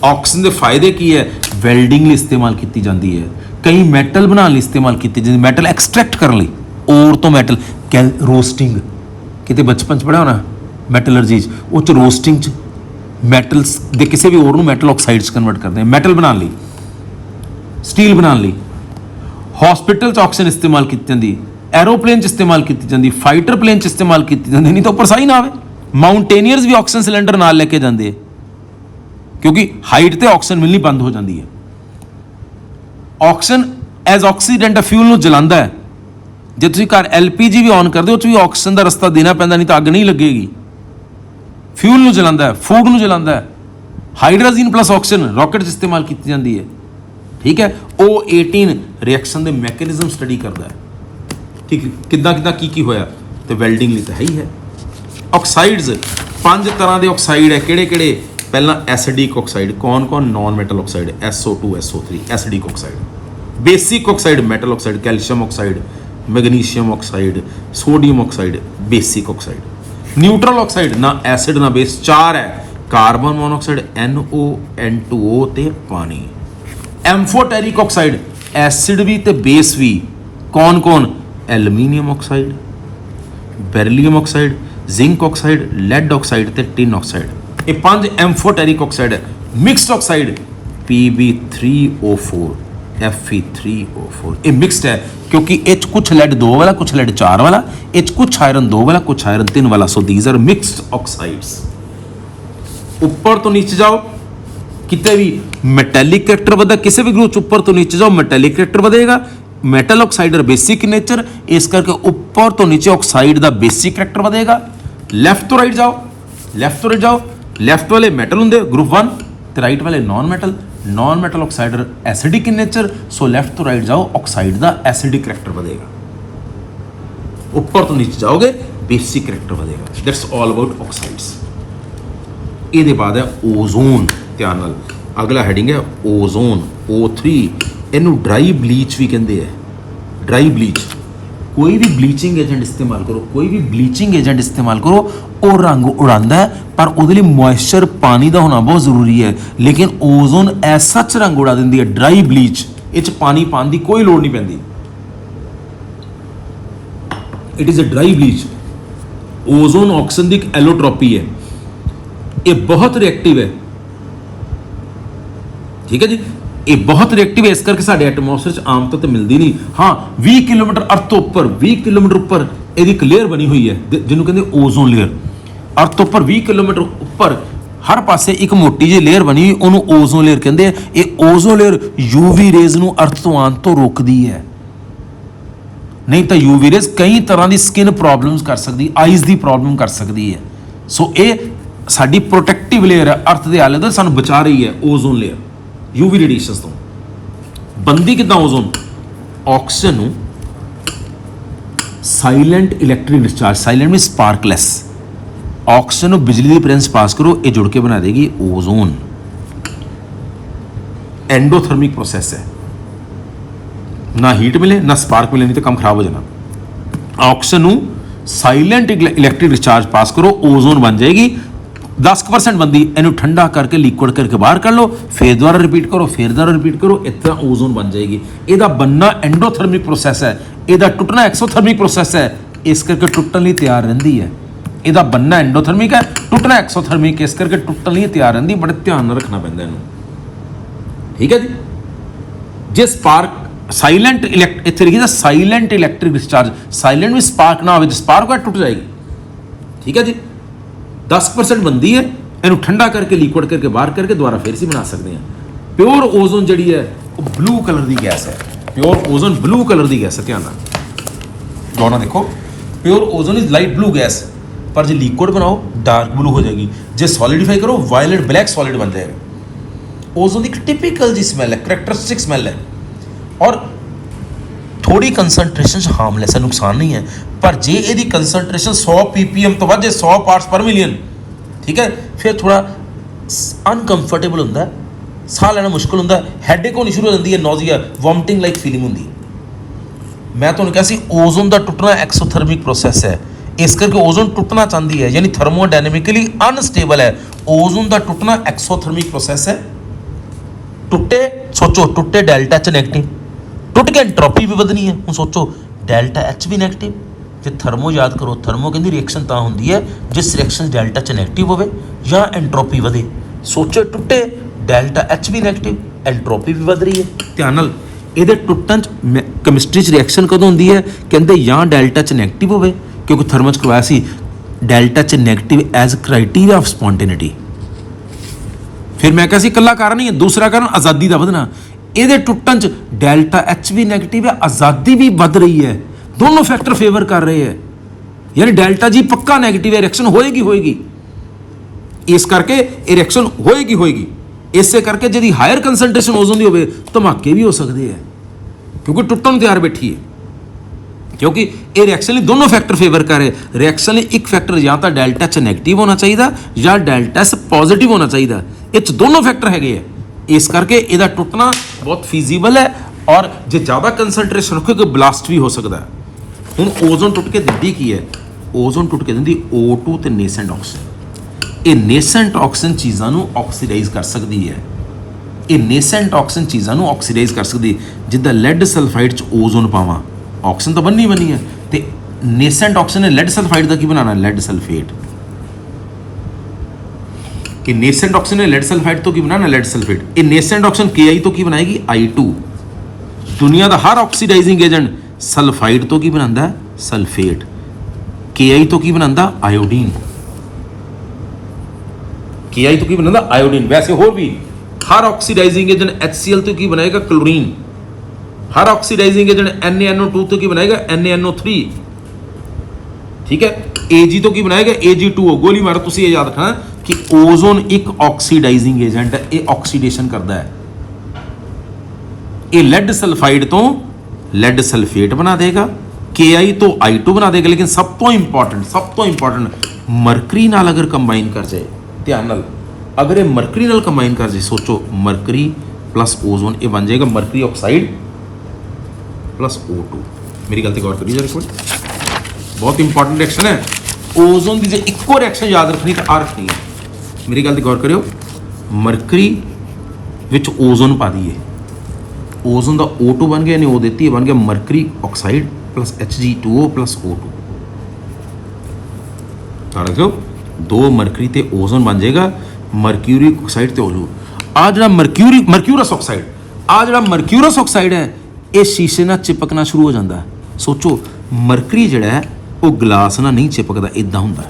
ऑक्सीजन के फायदे की है, वेल्डिंग लिए इस्तेमाल की जाती है, कई मैटल बनाने लिए इस्तेमाल की जाती है, मैटल एक्सट्रैक्ट करने लिए, और तो मैटल रोस्टिंग कितने बचपन च पढ़ा होना मैटलर्जी, वो रोस्टिंग मैटल्स के किसी भी और मैटल ऑक्साइड्स कन्वर्ट करते हैं, मैटल बनाने लिए, स्टील बनाने लिए, हॉस्पिटल च ऑक्सीजन इस्तेमाल की जाती, एरोप्लेन च इस्तेमाल की जाती, फाइटर प्लेन च इस्तेमाल की जाती, नहीं तो उपर साई ना आवे। माउंटेनियर्स भी ऑक्सीजन सिलेंडर नाल लेके जाते हैं क्योंकि हाइट ते ऑक्सीजन मिलनी बंद हो जाती है। ऑक्सीजन एज ऑक्सीडेंट फ्यूल नूं जलांदा है। जे तुसीं घर LPG भी ऑन करदे हो भी ऑक्सीजन का रस्ता देना पैंदा, नहीं तो अग नहीं लगेगी। फ्यूल नूं जलांदा है, फूड नूं जलांदा है। हाइड्रोजन प्लस ऑक्सीजन रॉकेट इस्तेमाल की जाती है। ठीक है, O18 रिएक्शन के मैकेनिज्म स्टडी करता है। ठीक है, किद्दां किद्दां की होया तो वैल्डिंग लिए तो है ही है। ऑक्साइड्स 5 तरह के ऑक्साइड है, किहड़े किहड़े? पहला एसिडिक ऑक्साइड, कौन कौन? Non metal oxide, SO2 SO3 acidic oxide. Basic oxide, metal oxide, calcium oxide, magnesium oxide, sodium oxide, basic oxide. Neutral oxide ना एसिड ना बेस, 4 है, कार्बन मोनोऑक्साइड NO N2O ते पानी। एम्फोटेरिक ऑक्साइड एसिड भी ते base भी, कौन कौन? Aluminium oxide, beryllium oxide, zinc oxide, lead oxide ते टिन ऑक्साइड। ये 5 एम्फोटेरिक ऑक्साइड है। मिक्सड ऑक्साइड Pb3O4 Fe3O4, ये मिक्सड है क्योंकि इच कुछ लेड 2 वाला, कुछ लेड 4 वाला, इच कुछ आयरन 2 वाला, कुछ आयरन 3 वाला। So these are mixed oxides. ऊपर तो नीचे जाओ, कितने भी मैटेलिक करैक्टर बढ़ा, किसी भी ग्रुप ऊपर तो नीचे जाओ मैटेलिक करैक्टर बढ़ेगा। मैटल ऑक्साइड और बेसिक नेचर, इस करके ऊपर तो नीचे ऑक्साइड का बेसिक करैक्टर बढ़ेगा। लैफ्ट तो राइट जाओ, लैफ्ट तो राइट जाओ, लैफ्ट वाले मैटल होंगे ग्रुप 1 तो राइट वाले non metal. Non metal oxide acidic in nature, so left तो राइट जाओ, ऑक्साइड का एसिडिक करैक्टर बढ़ेगा। ऊपर तो नीचे जाओगे बेसिक करैक्टर बढ़ेगा। That's all about oxides. ये बाद है ओजोन, ध्यान नाल अगला हैडिंग है ओजोन O3। इनू ड्राई ब्लीच भी कहते हैं। ड्राई ब्लीच, कोई भी ब्लीचिंग एजेंट इस्तेमाल करो, कोई भी ब्लीचिंग एजेंट इस्तेमाल करो, वो रंग उड़ाता है, पर वो मॉइस्चर पानी का होना बहुत जरूरी है। लेकिन ओजोन ऐसा रंग उड़ा देती है ड्राई ब्लीच, इस पानी पाने की कोई लोड़ नहीं पैंदी। It is a dry bleach. Ozone oxygen की एक एलोट्रॉपी है, ये बहुत रिएक्टिव है। ठीक है जी, ये बहुत रिएक्टिव है, इस करके साडे एटमोसफेयर आम तौर पर मिलती नहीं। हाँ, 20 किलोमीटर अर्थ तो उपर, 20 किलोमीटर उपर ਇਹਦੀ ਇੱਕ ਲੇਅਰ ਬਣੀ ਹੋਈ ਹੈ ਜਿਹਨੂੰ ਕਹਿੰਦੇ ਓਜ਼ੋਨ ਲੇਅਰ। अर्थ ਤੋਂ ਉੱਪਰ 20 ਕਿਲੋਮੀਟਰ ਉੱਪਰ ਹਰ ਪਾਸੇ ਇੱਕ ਮੋਟੀ ਜਿਹੀ ਲੇਅਰ ਬਣੀ ਹੋਈ, ਉਹਨੂੰ ਓਜ਼ੋਨ ਲੇਅਰ ਕਹਿੰਦੇ ਆ। ਇਹ ਓਜ਼ੋਨ ਲੇਅਰ UV ਰੇਜ਼ ਨੂੰ ਅਰਥ ਤੋਂ ਆਉਣ ਤੋਂ ਰੋਕਦੀ ਹੈ। ਨਹੀਂ ਤਾਂ UV ਰੇਜ਼ ਕਈ ਤਰ੍ਹਾਂ ਦੀ ਸਕਿਨ ਪ੍ਰੋਬਲਮਸ ਕਰ ਸਕਦੀ, ਆਈਜ਼ ਦੀ ਪ੍ਰੋਬਲਮ ਕਰ ਸਕਦੀ ਹੈ। ਸੋ ਇਹ ਸਾਡੀ ਪ੍ਰੋਟੈਕਟਿਵ ਲੇਅਰ ਹੈ, ਅਰਥ ਦੇ ਆਲੇ ਦੁਆਲੇ ਸਾਨੂੰ ਬਚਾ ਰਹੀ ਹੈ ਓਜ਼ੋਨ ਲੇਅਰ UV ਰੇਡੀਏਸ਼ਨਸ ਤੋਂ। ਬੰਦੀ ਕਿੱਦਾਂ ਓਜ਼ੋਨ? ਆਕਸੀਜਨ ਨੂੰ साइलेंट इलैक्ट्रिक डिस्चार्ज, साइलेंट में स्पार्कलैस, ऑक्सीजन और बिजली की प्रेजेंस पास करो, ये जुड़ के बना देगी ओजोन। एंडोथर्मिक प्रोसेस है, ना हीट मिले ना स्पार्क मिले, नहीं तो काम खराब हो जाना। ऑक्सीजन साइलेंट इलैक्ट्रिक डिस्चार्ज पास करो, ओजोन बन जाएगी। 10% बनती, इनू ठंडा करके लिक्विड करके बाहर कर लो, फिर दोबारा रिपीट करो, फिर दोबारा रिपीट करो, इतना ओजोन बन जाएगी। ਇਹਦਾ बनना एंडोथर्मिक प्रोसैस है, ਇਹਦਾ टुटना एक्सोथर्मिक प्रोसैस है, इस करके टुटन लिए तैयार रही है। ਇਹਦਾ बनना एंडोथर्मिक है, टुटना एक्सोथर्मिक, इस करके टुटन लिए तैयार रही। बड़े ध्यान रखना पैंदा इनू। ठीक है जी। जे स्पार्क साइलेंट इत्थे लिखी साइलेंट इलैक्ट्रिक डिस्चार्ज, साइलेंट में स्पार्क ना हो, स्पार्क टुट जाएगी। ठीक है जी। 10% बनती है, इनू ठंडा करके लिक्विड करके बाहर करके दोबारा फिर से बना सकते हैं। प्योर ओजोन जी है वो ब्लू कलर की गैस है। प्योर ओजोन ब्लू कलर की गैस है, ध्यान दोनों देखो। Pure ozone is light blue gas, पर जो लिक्विड बनाओ डार्क ब्लू हो जाएगी, जो सॉलिडिफाई करो वायलेट ब्लैक सॉलिड बन जाएगा। ओजोन की टिपिकल जी स्मैल है, करैक्टरिस्टिक स्मैल है, और थोड़ी कंसनट्रेशन हार्मलैस है, नुकसान नहीं है। पर जे यदि कंसनट्रेशन 100 ppm तो वध, 100 पार्ट्स पर मिलियन, ठीक है, फिर थोड़ा अनकंफर्टेबल होंगे, साह लेना मुश्किल होंगे, हैडेक होनी शुरू हो जाती है, नौजिया वॉमिटिंग लाइक फीलिंग होंगी। मैं तुहानूं कहा सी ओजोन का टुटना एक्सोथर्मिक प्रोसैस है, इस करके ओजोन टुटना चाहती है, यानी थर्मोडायनेमिकली अनस्टेबल है। ओजोन का टुटना एक्सोथर्मिक प्रोसैस है। टुटे सोचो, टुटे डेल्टा H नैगेटिव, टुट के एंट्रोपी भी बदनी है। हूँ सोचो डेल्टा H भी नैगेटिव, जो थर्मो याद करो, थर्मो कहती रिएक्शन तो होंगी है जिस रिएक्शन डेल्टा H नैगेटिव हो या एंट्रोपी वधे। सोचो टुटे डेल्टा H भी नैगेटिव, एंट्रोपी भी वध रही है। ध्यान नाल ਇਹਦੇ ਟੁੱਟਣ 'ਚ ਕੈਮਿਸਟਰੀ 'ਚ ਰਿਐਕਸ਼ਨ ਕਦੋਂ ਹੁੰਦੀ ਹੈ? ਕਹਿੰਦੇ ਜਾਂ ਡੈਲਟਾ 'ਚ ਨੈਗੇਟਿਵ ਹੋਵੇ, ਕਿਉਂਕਿ ਥਰਮਲ 'ਚ ਕਰਵਾਇਆ ਸੀ ਡੈਲਟਾ 'ਚ ਨੈਗੇਟਿਵ ਐਜ਼ ਕ੍ਰਾਈਟੀਰੀਆ ਆਫ ਸਪੌਂਟੇਨਿਟੀ। ਫਿਰ ਮੈਂ ਕਿਹਾ ਸੀ ਇਕੱਲਾ ਕਾਰਨ ਹੀ ਹੈ, ਦੂਸਰਾ ਕਾਰਨ ਆਜ਼ਾਦੀ ਦਾ ਵਧਣਾ। ਇਹਦੇ ਟੁੱਟਣ 'ਚ ਡੈਲਟਾ ਐਚ ਵੀ ਨੈਗੇਟਿਵ ਹੈ, ਆਜ਼ਾਦੀ ਵੀ ਵੱਧ ਰਹੀ ਹੈ, ਦੋਨੋਂ ਫੈਕਟਰ ਫੇਵਰ ਕਰ ਰਹੇ ਹੈ। ਯਾਨੀ ਡੈਲਟਾ ਜੀ ਪੱਕਾ ਨੈਗੇਟਿਵ ਹੈ, ਰਿਐਕਸ਼ਨ ਹੋਏਗੀ। ਇਸ ਕਰਕੇ ਇਹ ਰਿਐਕਸ਼ਨ ਹੋਏਗੀ। ਇਸੇ ਕਰਕੇ ਜਿਹਦੀ ਹਾਇਰ ਕੰਸਨਟ੍ਰੇਸ਼ਨ ਓਜ਼ੋਨ ਦੀ ਹੋਵੇ ਧਮਾਕੇ ਵੀ ਹੋ ਸਕਦੇ ਹੈ, ਕਿਉਂਕਿ ਟੁੱਟਣ ਨੂੰ ਤਿਆਰ ਬੈਠੀ ਹੈ। ਕਿਉਂਕਿ ਇਹ ਰਿਐਕਸ਼ਨ ਲਈ ਦੋਨੋਂ ਫੈਕਟਰ ਫੇਵਰ ਕਰ ਰਹੇ। ਰਿਐਕਸ਼ਨ ਲਈ ਇੱਕ ਫੈਕਟਰ ਜਾਂ ਤਾਂ ਡੈਲਟਾ 'ਚ ਨੈਗੇਟਿਵ ਹੋਣਾ ਚਾਹੀਦਾ ਜਾਂ ਡੈਲਟਾ 'ਚ ਪੋਜ਼ਿਟਿਵ ਹੋਣਾ ਚਾਹੀਦਾ। ਇਹ 'ਚ ਦੋਨੋਂ ਫੈਕਟਰ ਹੈਗੇ ਆ, ਇਸ ਕਰਕੇ ਇਹਦਾ ਟੁੱਟਣਾ ਬਹੁਤ ਫੀਜ਼ੀਬਲ ਹੈ। ਔਰ ਜੇ ਜ਼ਿਆਦਾ ਕੰਸਨਟ੍ਰੇਸ਼ਨ ਰੱਖੋਗੇ ਬਲਾਸਟ ਵੀ ਹੋ ਸਕਦਾ। ਹੁਣ ਓਜ਼ੋਨ ਟੁੱਟ ਕੇ ਦਿੰਦੀ ਕੀ ਹੈ? ਓਜ਼ੋਨ ਟੁੱਟ ਕੇ ਦਿੰਦੀ O2 ਤੇ ਨੇਸੈਂਟ ਆਕਸੀਜਨ। ਇਹ ਨੇਸੈਂਟ ਆਕਸੀਜਨ ਚੀਜ਼ਾਂ ਨੂੰ ਆਕਸੀਡਾਈਜ਼ ਕਰ ਸਕਦੀ ਹੈ। ਇਹ ਨੇਸੈਂਟ ਆਕਸੀਜਨ ਚੀਜ਼ਾਂ ਨੂੰ ਆਕਸੀਡਾਈਜ਼ ਕਰ ਸਕਦੀ। ਜਿੱਦਾਂ ਲੈਡ ਸਲਫਾਈਡ 'ਚ ਓਜ਼ੋਨ ਪਾਵਾਂ, ਆਕਸੀਜਨ ਤਾਂ ਬਣੀ ਹੈ, ਤੇ ਨੇਸੈਂਟ ਆਕਸੀਜਨ ਨੇ ਲੈਡ ਸਲਫਾਈਡ ਦਾ ਕੀ ਬਣਾਉਣਾ? Lead sulphate. ਕਿ ਨੇਸੈਂਟ ਆਕਸੀਜਨ ਨੇ ਲੈਡ ਸਲਫਾਈਡ ਤੋਂ ਕੀ ਬਣਾਉਣਾ? Lead sulphate. ਇਹ ਨੇਸੈਂਟ ਆਕਸੀਜਨ Ki ਤੋਂ ਕੀ ਬਣਾਏਗੀ? I2। ਦੁਨੀਆ ਦਾ ਹਰ ਆਕਸੀਡਾਈਜ਼ਿੰਗ ਏਜੰਟ ਸਲਫਾਈਡ ਤੋਂ ਕੀ ਬਣਾਉਂਦਾ? ਸਲਫੇਟ। Ki ਤੋਂ ਕੀ ਬਣਾਉਂਦਾ? ਆਇਓਡੀਨ। Ki ਤੋਂ ਕੀ ਬਣਾਉਂਦਾ? ਆਇਓਡੀਨ। ਵੈਸੇ ਹੋਰ ਵੀ ਹਰ ਆਕਸੀਡਾਈਜ਼ਿੰਗ ਏਜੰਟ HCl ਤੋਂ ਕੀ ਬਣਾਏਗਾ? ਕਲੋਰੀਨ। ਹਰ ਆਕਸੀਡਾਈਜ਼ਿੰਗ ਏਜੰਟ NaNO2 ਤੋਂ ਕੀ ਬਣਾਏਗਾ? NaNO3। ਠੀਕ ਹੈ। Ag ਤੋਂ ਕੀ ਬਣਾਏਗਾ? Ag2O। ਗੋਲੀ ਮਾਰੋ, ਤੁਸੀਂ ਇਹ ਯਾਦ ਰੱਖਣਾ ਕਿ ਓਜ਼ੋਨ ਇੱਕ ਆਕਸੀਡਾਈਜ਼ਿੰਗ ਏਜੰਟ ਹੈ, ਇਹ ਆਕਸੀਡੇਸ਼ਨ ਕਰਦਾ ਹੈ। ਇਹ ਲੈਡ ਸਲਫਾਈਡ ਤੋਂ ਲੈਡ ਸਲਫੇਟ ਬਣਾ ਦੇਗਾ, Ki ਤੋਂ I2 ਬਣਾ ਦੇਗਾ। ਲੇਕਿਨ ਸਭ ਤੋਂ ਇੰਪੋਰਟੈਂਟ ਮਰਕਰੀ ਨਾਲ ਅਗਰ ਕੰਬਾਈਨ ਕਰ ਜਾਏ, ਧਿਆਨ ਨਾਲ, ਅਗਰ ਇਹ ਮਰਕਰੀ ਨਾਲ ਕੰਬਾਈਨ ਕਰ ਜਾਏ, ਸੋਚੋ ਮਰਕਰੀ ਪਲੱਸ ਓਜ਼ੋਨ, ਇਹ ਬਣ ਜਾਏਗਾ ਮਰਕਰੀ ਆਕਸਾਈਡ ਪਲੱਸ O2। ਮੇਰੀ ਗੱਲ ਤੇ ਗੌਰ ਕਰੀ ਜਰਾ ਇੱਕ ਮਿੰਟ, ਬਹੁਤ ਇੰਪੋਰਟੈਂਟ ਰਿਐਕਸ਼ਨ ਹੈ। ਓਜ਼ੋਨ ਦੀ ਜੇ ਇੱਕੋ ਰਿਐਕਸ਼ਨ ਯਾਦ ਰੱਖਣੀ ਤਾਂ ਆ ਰੱਖਣੀ ਹੈ। ਮੇਰੀ ਗੱਲ ਤੇ ਗੌਰ ਕਰਿਓ, ਮਰਕਰੀ ਵਿੱਚ ਓਜ਼ੋਨ ਪਾ ਦਈਏ, ਓਜ਼ੋਨ ਦਾ O2 ਬਣ ਗਿਆ, ਨੇ ਉਹ ਦਿੱਤੀ ਹੈ, ਬਣ ਗਿਆ mercury oxide plus Hg2O plus O2। ਤਾਂ ਰੱਖਿਓ, ਦੋ ਮਰਕਰੀ ਤੇ ਓਜ਼ੋਨ ਬਣ ਜਾਏਗਾ ਮਰਕਿਊਰੀ ਆਕਸਾਈਡ ਤੇ ਓਜ਼ੋਨ। ਆ ਜਿਹੜਾ ਮਰਕਿਊਰਸ ਆਕਸਾਈਡ, ਆ ਜਿਹੜਾ ਮਰਕਿਊਰਸ ਆਕਸਾਈਡ ਹੈ, ਇਹ ਸ਼ੀਸ਼ੇ ਨਾਲ ਚਿਪਕਣਾ ਸ਼ੁਰੂ ਹੋ ਜਾਂਦਾ। ਸੋਚੋ ਮਰਕਰੀ ਜਿਹੜਾ ਹੈ ਉਹ ਗਲਾਸ ਨਾਲ ਨਹੀਂ ਚਿਪਕਦਾ, ਇਦਾਂ ਹੁੰਦਾ।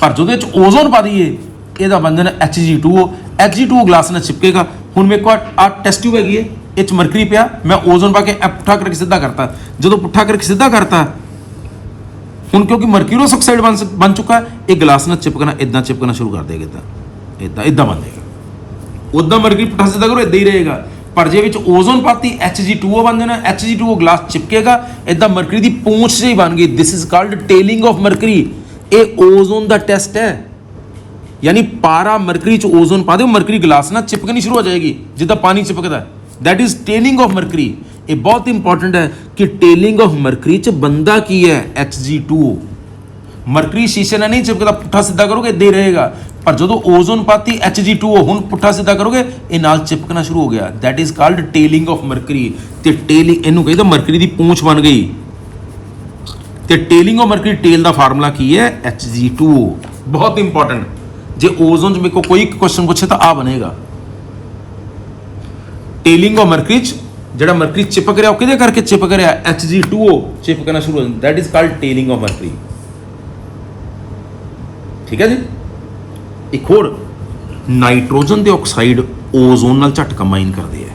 ਪਰ ਜਦੋਂ ਇਹ 'ਚ ਓਜ਼ੋਨ ਪਾ ਦਈਏ, ਇਹਦਾ ਬਣ ਜਾਣਾ Hg2O ਗਲਾਸ ਨਾਲ ਚਿਪਕੇਗਾ। ਹੁਣ ਮੇਰੇ ਕੋਲ ਆ ਟੈਸਟ ਟਿਊਬ ਹੈਗੀ ਹੈ, ਇਹ 'ਚ ਮਰਕਰੀ ਪਿਆ, ਮੈਂ ਓਜ਼ੋਨ ਪਾ ਕੇ ਪੁੱਠਾ ਕਰਕੇ ਸਿੱਧਾ ਕਰਤਾ। ਜਦੋਂ ਪੁੱਠਾ ਕਰਕੇ ਸਿੱਧਾ ਕਰਤਾ, ਹੁਣ ਕਿਉਂਕਿ ਮਰਕਿਊਰਸ ਆਕਸਾਈਡ ਬਣ ਚੁੱਕਾ, ਇਹ ਗਲਾਸ ਨਾਲ ਚਿਪਕਣਾ, ਇਦਾਂ ਚਿਪਕਣਾ ਸ਼ੁਰੂ ਕਰ ਦੇਗਾ, ਇਦਾਂ ਬਣ ਜਾਏਗਾ। ਉੱਦਾਂ ਮਰਕਰੀ ਪੁੱਠਾ ਸਿੱਧਾ ਕਰੋ, ਇਦਾਂ ਹੀ ਰਹੇਗਾ। ਪਰ ਜੇ ਵਿੱਚ ਓਜ਼ੋਨ ਪਾਤੀ Hg2O ਬਣ ਜਾਣਾ, Hg2O ਗਲਾਸ ਚਿਪਕੇਗਾ, ਇਦਾਂ ਮਰਕਰੀ ਦੀ ਪੂੰਛ ਜਿਹੀ ਬਣ ਗਈ। This is called tailing of mercury. ਇਹ ਓਜ਼ੋਨ ਦਾ ਟੈਸਟ ਹੈ। ਯਾਨੀ ਪਾਰਾ ਮਰਕਰੀ 'ਚ ਓਜ਼ੋਨ ਪਾ ਦਿਓ, ਮਰਕਰੀ ਗਲਾਸ ਨਾਲ ਚਿਪਕਣੀ ਸ਼ੁਰੂ ਹੋ ਜਾਏਗੀ, ਜਿੱਦਾਂ ਪਾਣੀ ਚਿਪਕਦਾ। That is tailing of mercury. ਇਹ ਬਹੁਤ ਇੰਪੋਰਟੈਂਟ ਹੈ ਕਿ ਟੇਲਿੰਗ ਆਫ ਮਰਕਰੀ 'ਚ ਬੰਦਾ ਕੀ ਹੈ? Hg2O। ਮਰਕਰੀ ਸ਼ੀਸ਼ੇ ਨਾਲ ਨਹੀਂ ਚਿਪਕਦਾ, ਪੁੱਠਾ ਸਿੱਧਾ ਕਰੋਗੇ ਇਦਾਂ ਹੀ ਰਹੇਗਾ। ਪਰ ਜਦੋਂ ਓਜ਼ੋਨ ਪਾਤੀ Hg2O, ਹੁਣ ਪੁੱਠਾ ਸਿੱਧਾ ਕਰੋਗੇ, ਇਹ ਨਾਲ ਚਿਪਕਣਾ ਸ਼ੁਰੂ ਹੋ ਗਿਆ। That is called tailing of mercury. ਤੇ ਟੇਲਿੰਗ ਇਹਨੂੰ ਕਹਿੰਦਾ ਮਰਕਰੀ ਦੀ ਪੂੰਛ ਬਣ ਗਈ। ਤੇ ਟੇਲਿੰਗ ਆਫ ਮਰਕਰੀ, ਟੇਲ ਦਾ ਫਾਰਮੂਲਾ ਕੀ ਹੈ? Hg2O। ਬਹੁਤ ਇੰਪੋਰਟੈਂਟ। ਜੇ ਓਜ਼ੋਨ 'ਚ ਮੇਰੇ ਕੋਲ ਕੋਈ ਕੁਐਸਚਨ ਪੁੱਛੇ ਤਾਂ ਆ ਬਣੇਗਾ। ਟੇਲਿੰਗ ਆਫ ਮਰਕਰੀ 'ਚ ਜਿਹੜਾ ਮਰਕਰੀ ਚਿਪਕ ਰਿਹਾ, ਉਹ ਕਿਹਦੇ ਕਰਕੇ ਚਿਪਕ ਰਿਹਾ? Hg2O ਚਿਪਕਣਾ ਸ਼ੁਰੂ ਹੋ ਜਾਂਦਾ। That is called tailing of mercury. ਠੀਕ ਹੈ ਜੀ। ਇੱਕ ਹੋਰ, ਨਾਈਟ੍ਰੋਜਨ ਦੇ ਆਕਸਾਈਡ ਓਜ਼ੋਨ ਨਾਲ ਝਟ ਕੰਬਾਈਨ ਕਰਦੇ ਆ।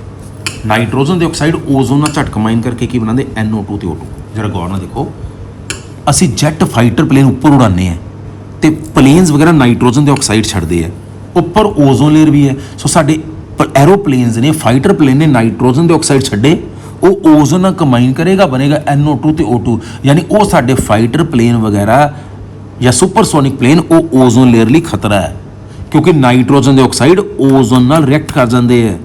ਨਾਈਟ੍ਰੋਜਨ ਦੇ ਆਕਸਾਈਡ ਓਜ਼ੋਨ ਨਾਲ ਝਟ ਕੰਬਾਈਨ ਕਰਕੇ ਕੀ ਬਣਾਉਂਦੇ? NO2 ਤੇ O2। ਜਰਾ ਗੌਰ ਨਾਲ ਦੇਖੋ, ਅਸੀਂ ਜੈਟ ਫਾਈਟਰ ਪਲੇਨ ਉੱਪਰ ਉਡਾਉਂਦੇ ਆ ਤੇ ਪਲੇਨਸ ਵਗੈਰਾ ਨਾਈਟ੍ਰੋਜਨ ਦੇ ਆਕਸਾਈਡ ਛੱਡਦੇ ਆ, ਉੱਪਰ ਓਜ਼ੋਨ ਲੇਅਰ ਵੀ ਹੈ। ਸੋ ਸਾਡੇ ਐਰੋਪਲੇਨਸ ਨੇ, ਫਾਈਟਰ ਪਲੇਨ ਨੇ ਨਾਈਟ੍ਰੋਜਨ ਦੇ ਆਕਸਾਈਡ ਛੱਡੇ, ਉਹ ਓਜ਼ੋਨ ਨਾਲ ਕੰਬਾਈਨ ਕਰੇਗਾ, ਬਣੇਗਾ NO2 ਤੇ O2। ਯਾਨੀ ਉਹ ਸਾਡੇ ਫਾਈਟਰ ਪਲੇਨ ਵਗੈਰਾ ਜਾਂ ਸੁਪਰਸੋਨਿਕ ਪਲੇਨ, ਉਹ ਓਜ਼ੋਨ ਲੇਅਰ ਲਈ ਖਤਰਾ ਹੈ, ਕਿਉਂਕਿ ਨਾਈਟ੍ਰੋਜਨ ਦੇ ਆਕਸਾਈਡ ਓਜ਼ੋਨ ਨਾਲ ਰਿਐਕਟ ਕਰ ਜਾਂਦੇ ਹੈ।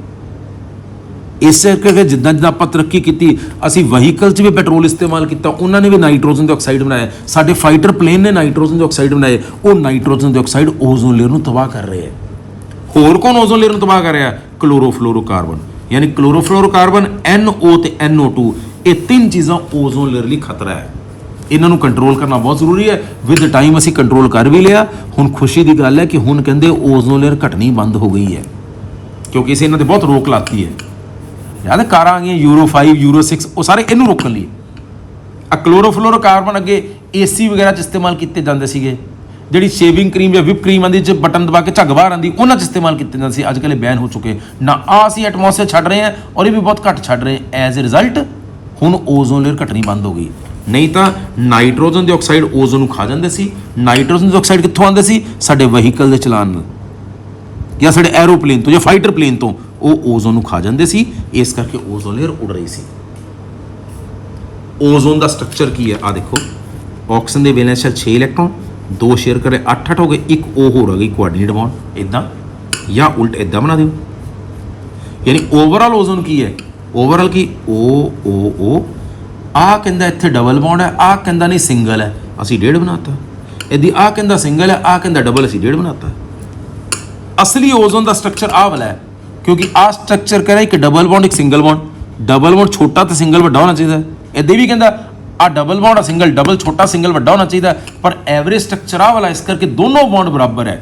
ਇਸੇ ਕਰਕੇ ਜਿੱਦਾਂ ਆਪਾਂ ਤਰੱਕੀ ਕੀਤੀ, ਅਸੀਂ ਵਹੀਕਲ 'ਚ ਵੀ ਪੈਟਰੋਲ ਇਸਤੇਮਾਲ ਕੀਤਾ, ਉਹਨਾਂ ਨੇ ਵੀ ਨਾਈਟ੍ਰੋਜਨ ਦੇ ਆਕਸਾਈਡ ਬਣਾਏ। ਸਾਡੇ ਫਾਈਟਰ ਪਲੇਨ ਨੇ ਨਾਈਟ੍ਰੋਜਨ ਦੇ ਆਕਸਾਈਡ ਬਣਾਏ। ਉਹ ਨਾਈਟ੍ਰੋਜਨ ਦੇ ਆਕਸਾਈਡ ਓਜ਼ੋਨ ਲੇਅਰ ਨੂੰ ਤਬਾਹ ਕਰ ਰਹੇ ਹੈ। ਹੋਰ ਕੌਣ ਓਜ਼ੋਨ ਲੇਅਰ ਨੂੰ ਤਬਾਹ ਕਰ ਰਿਹਾ? ਕਲੋਰੋਫਲੋਰੋਕਾਰਬਨ। ਯਾਨੀ ਕਲੋਰੋਫਲੋਰੋਕਾਰਬਨ, NO ਤੇ NO2, ਇਹ ਤਿੰਨ ਚੀਜ਼ਾਂ ਓਜ਼ੋਨ ਲੇਅਰ ਲਈ ਖਤਰਾ ਹੈ। ਇਹਨਾਂ ਨੂੰ ਕੰਟਰੋਲ ਕਰਨਾ ਬਹੁਤ ਜ਼ਰੂਰੀ ਹੈ। ਵਿਦ ਟਾਈਮ ਅਸੀਂ ਕੰਟਰੋਲ ਕਰ ਵੀ ਲਿਆ। ਹੁਣ ਖੁਸ਼ੀ ਦੀ ਗੱਲ ਹੈ ਕਿ ਹੁਣ ਕਹਿੰਦੇ ਓਜ਼ੋਨ ਲੇਅਰ ਘਟਣੀ ਬੰਦ ਹੋ ਗਈ ਹੈ, ਕਿਉਂਕਿ ਅਸੀਂ ਇਹਨਾਂ ਤੇ ਬਹੁਤ ਰੋਕ ਲਾਤੀ ਹੈ। याद है कारां आ गई यूरो 5 यूरो 6 वो सारे इनू रोकण लई आ क्लोरोफ्लोरोकार्बन अगे AC वगैरह च इस्तेमाल किए जाते सीगे ਜਿਹੜੀ ਸ਼ੇਵਿੰਗ ਕਰੀਮ ਜਾਂ ਵਿਪ ਕਰੀਮ ਆਂਦੀ ਚ ਬਟਨ ਦਬਾ ਕੇ ਝੱਗ ਬਾਹਰ ਆਂਦੀ ਉਹਨਾਂ ਚ ਇਸਤੇਮਾਲ ਕੀਤੇ ਜਾਂਦੇ ਸੀ ਅੱਜ ਕੱਲ੍ਹ ਬੈਨ ਹੋ ਚੁੱਕੇ ਨਾ ਆ ਅਸੀਂ ਐਟਮੋਸਫੇਅਰ ਛੱਡ ਰਹੇ ਹਾਂ ਔਰ ਇਹ ਵੀ ਬਹੁਤ ਘੱਟ ਛੱਡ ਰਹੇ ਐਜ਼ ਅ ਰਿਜ਼ਲਟ ਹੁਣ ਓਜ਼ੋਨ ਲੇਅਰ ਘਟਣੀ ਬੰਦ ਹੋ ਗਈ ਨਹੀਂ ਤਾਂ ਨਾਈਟ੍ਰੋਜਨ ਡਾਈਆਕਸਾਈਡ ਓਜ਼ੋਨ ਨੂੰ ਖਾ ਜਾਂਦੇ ਸੀ ਨਾਈਟ੍ਰੋਜਨ ਡਾਈਆਕਸਾਈਡ ਕਿੱਥੋਂ ਆਉਂਦੇ ਸੀ ਸਾਡੇ ਵਹੀਕਲ ਦੇ ਚਲਾਨ ਨਾਲ ਜਾਂ ਸਾਡੇ ਐਰੋਪਲੇਨ ਤੋਂ ਜਾਂ ਫਾਈਟਰ ਪਲੇਨ ਤੋਂ ਉਹ ਓਜ਼ੋਨ ਨੂੰ ਖਾ ਜਾਂਦੇ ਸੀ ਇਸ ਕਰਕੇ ਓਜ਼ੋਨ ਲੇਅਰ ਉੱਡ ਰਹੀ ਸੀ ਓਜ਼ੋਨ ਦਾ ਸਟਰਕਚਰ ਕੀ ਹੈ ਆ ਦੇਖੋ ਆਕਸੀਜਨ ਦੇ ਵੈਲੈਂਸ ਸ਼ੈਲ 6 ਇਲੈਕਟ੍ਰੋਨ दो शेयर करे 8 हो गए एक ओ हो गई कोआर्डिनेट बॉन्ड इदा या उल्ट इदा बना दो यानी ओवरऑल ओजोन की है ओवरऑल की ओ आ कहता इत्थे डबल बॉन्ड है आ कहता नहीं सिंगल है असी 1.5 बनाता इदी आ कहता सिंगल है आ कहता डबल असी 1.5 बनाता असली ओजोन का स्ट्रक्चर आ वाला है क्योंकि आ स्ट्रक्चर कह रहा है एक डबल बॉन्ड एक सिंगल बॉन्ड छोटा तो सिंगल वड्डा होना चाहिए इदा भी कहता आ डबल बॉन्ड सिंगल डबल छोटा सिंगल वड्डा होना चाहिए पर एवरेज स्ट्रक्चर आ वाला इस करके दोनों बॉन्ड बराबर है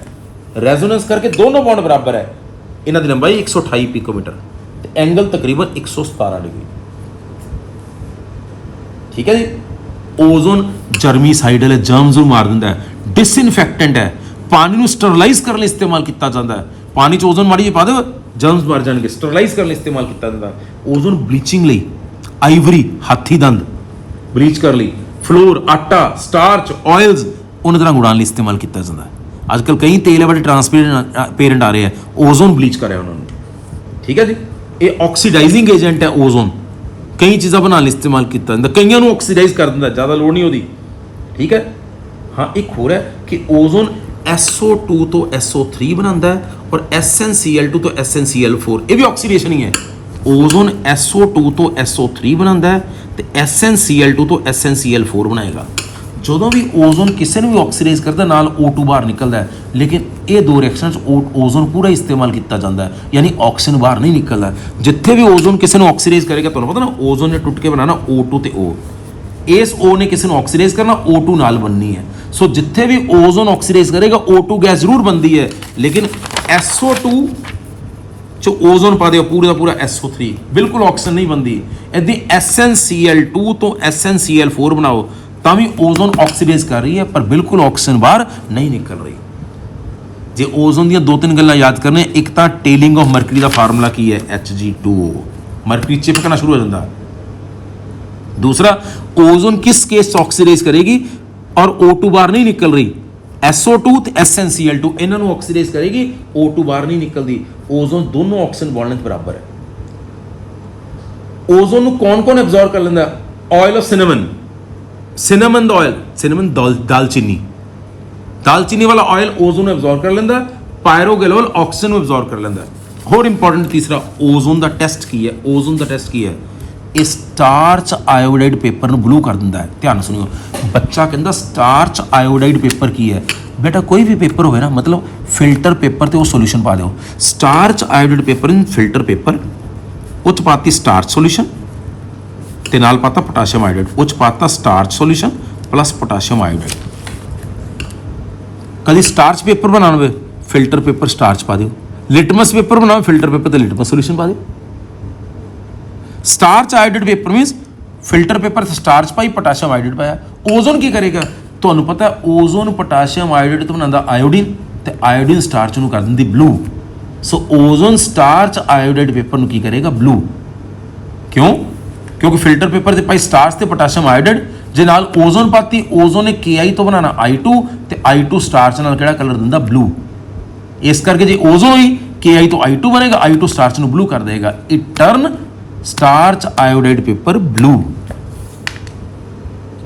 रेजोनेंस करके दोनों बॉन्ड बराबर है इन्हां दी लंबाई 128 पिकोमीटर ते एंगल तकरीबन 117 डिग्री ठीक है जी ओजोन जर्मीसाइडल है जर्म्स नूं मार दिंदा है डिसइनफैक्टेंट है पानी नूं स्टरलाइज करने लई इस्तेमाल किया जाता है पानी च ओजोन माड़ी पा दो जर्म्स मर जाएंगे स्टरलाइज करने लई इस्तेमाल किया जाता है ओजोन ब्लीचिंग लई आइवरी हाथी दंद ब्लीच कर ली फ्लोर आटा स्टार्च ऑयल्स उन्हें तरह उड़ाने इस्तेमाल किया जाता है आजकल कई तेल है बड़े ट्रांसपेरेंट आ रहे हैं ओजोन ब्लीच कर उन्होंने ठीक है जी ये ऑक्सीडाइजिंग एजेंट है ओजोन कई चीज़ा बनाने इस्तेमाल किया जाता कई ऑक्सीडाइज कर दिंदा ज़्यादा लोड़ नहीं होती ठीक है हाँ एक होर है कि ओजोन SO2 तो SO3 बनाता है और SnCl2 तो SnCl4 ये भी ऑक्सीडेशन ही है ओजोन SO2 तो SO3 बनाता है तो SnCl2 तो SnCl4 बनाएगा ਜਦੋਂ ਵੀ ਓਜ਼ੋਨ ਕਿਸੇ ਨੂੰ ਵੀ ਆਕਸੀਡਾਈਜ਼ ਕਰਦਾ ਨਾਲ O2 ਬਾਹਰ ਨਿਕਲਦਾ ਹੈ ਲੇਕਿਨ ਇਹ ਦੋ ਰਿਐਕਸ਼ਨਾਂ 'ਚ ਓਜ਼ੋਨ ਪੂਰਾ ਇਸਤੇਮਾਲ ਕੀਤਾ ਜਾਂਦਾ ਹੈ ਯਾਨੀ ਆਕਸੀਜਨ ਬਾਹਰ ਨਹੀਂ ਨਿਕਲਦਾ ਜਿੱਥੇ ਵੀ ਓਜ਼ੋਨ ਕਿਸੇ ਨੂੰ ਆਕਸੀਡਾਈਜ਼ ਕਰੇਗਾ ਤੁਹਾਨੂੰ ਪਤਾ ਨਾ ਓਜ਼ੋਨ ਨੇ ਟੁੱਟ ਕੇ ਬਣਾਣਾ O2 ਤੇ O ਇਸ O ਨੇ ਕਿਸੇ ਨੂੰ ਆਕਸੀਡਾਈਜ਼ ਕਰਨਾ O2 ਨਾਲ ਬਣਨੀ ਹੈ ਸੋ ਜਿੱਥੇ ਵੀ ਓਜ਼ੋਨ ਆਕਸੀਡਾਈਜ਼ ਕਰੇਗਾ O2 ਗੈਸ ਜ਼ਰੂਰ ਬਣਦੀ ਹੈ ਲੇਕਿਨ SO2 ਚ ਓਜ਼ੋਨ ਪਾ ਦਿਓ ਪੂਰਾ ਦਾ ਪੂਰਾ SO3 ਬਿਲਕੁਲ ਆਕਸੀਜਨ ਨਹੀਂ ਬਣਦੀ ਇਦਾਂ SnCl2 ਤੋਂ SnCl4 ਬਣਾਓ ਤਾਂ ਵੀ ਓਜ਼ੋਨ ਆਕਸੀਡਾਈਜ਼ ਕਰ ਰਹੀ ਹੈ ਪਰ ਬਿਲਕੁਲ ਆਕਸੀਜਨ ਬਾਹਰ ਨਹੀਂ ਨਿਕਲ ਰਹੀ ਜੇ ਓਜ਼ੋਨ ਦੀਆਂ ਦੋ ਤਿੰਨ ਗੱਲਾਂ ਯਾਦ ਕਰਨੇ ਇੱਕ ਤਾਂ ਟੇਲਿੰਗ ਆਫ ਮਰਕਰੀ ਦਾ ਫਾਰਮੂਲਾ ਕੀ ਹੈ Hg2 ਮਰਕਰੀ चिपकना शुरू हो जाता दूसरा ओजोन किस केस ऑक्सीडाइज करेगी और O2 बाहर नहीं निकल रही SO2 ਤੇ SnCl2 ਇਹਨਾਂ ਨੂੰ ਆਕਸੀਡਾਈਜ਼ ਕਰੇਗੀ O2 ਬਾਹਰ ਨਹੀਂ ਨਿਕਲਦੀ ਓਜ਼ੋਨ ਦੋਨੋਂ ਆਕਸੀਜਨ ਬੌਂਡ ਲੈਂਥ ਬਰਾਬਰ ਹੈ ਓਜ਼ੋਨ ਨੂੰ ਕੌਣ ਐਬਜ਼ੌਰਬ ਕਰ ਲੈਂਦਾ oil of cinnamon the oil cinnamon दालचीनी वाला ऑयल ओजोन एब्जॉर्ब कर लेंदा पायरोगैलोल ऑक्सीजन ਨੂੰ एब्जॉर्ब कर लेंदा होर इंपॉर्टेंट तीसरा ओजोन ਦਾ ਟੈਸਟ ਕੀ ਹੈ ओजोन ਦਾ ਟੈਸਟ ਕੀ ਹੈ ਇਹ ਸਟਾਰਚ ਆਇਓਡਾਈਡ ਪੇਪਰ ਨੂੰ ਬਲੂ ਕਰ ਦਿੰਦਾ ਹੈ ਧਿਆਨ ਸੁਣਿਓ ਬੱਚਾ ਕਹਿੰਦਾ ਸਟਾਰਚ ਆਇਓਡਾਈਡ ਪੇਪਰ ਕੀ ਹੈ बेटा कोई भी पेपर होवे ना मतलब फिल्टर पेपर ते वो सोल्यूशन पा दो starch iodide paper in filter paper उच पाती स्टार्च सोल्यूशन ते नाल पाता पोटाशियम आयोडाइड उच पाता starch solution plus potassium iodide कभी स्टार्च पेपर बनाना होवे फिल्टर पेपर स्टार्च पा दो लिटमस पेपर बनाओ फिल्टर पेपर ते लिटमस सोल्यूशन पा दो starch iodide paper means filter paper ते स्टार्च पाई पोटाशियम आयोडाइड पाया ओजोन की करेगा ਤੁਹਾਨੂੰ ਪਤਾ ਓਜ਼ੋਨ ਪੋਟਾਸ਼ੀਅਮ ਆਇਓਡਾਈਡ ਤੋਂ ਬਣਾਉਂਦਾ ਆਇਓਡੀਨ ਤੇ ਆਇਓਡੀਨ ਸਟਾਰਚ ਨੂੰ ਕਰ ਦਿੰਦੀ ਬਲੂ ਸੋ ਓਜ਼ੋਨ ਸਟਾਰਚ ਆਇਓਡਾਈਡ ਪੇਪਰ ਨੂੰ ਕੀ ਕਰੇਗਾ ਬਲੂ ਕਿਉਂ ਕਿਉਂਕਿ ਫਿਲਟਰ ਪੇਪਰ ਦੇ ਪਾਈ ਸਟਾਰਚ ਤੇ ਪੋਟਾਸ਼ੀਅਮ ਆਇਓਡਾਈਡ ਜੇ ਨਾਲ ਓਜ਼ੋਨ ਪਾਤੀ ਓਜ਼ੋਨ ਨੇ Ki ਤੋਂ ਬਣਾਉਣਾ I2 ਤੇ I2 ਸਟਾਰਚ ਨਾਲ ਕਿਹੜਾ ਕਲਰ ਦਿੰਦਾ ਬਲੂ ਇਸ ਕਰਕੇ ਜੇ ਓਜ਼ੋਨ ਹੀ Ki ਤੋਂ I2 ਬਣੇਗਾ I2 ਸਟਾਰਚ ਨੂੰ ਬਲੂ ਕਰ ਦੇਗਾ it turn starch iodide paper blue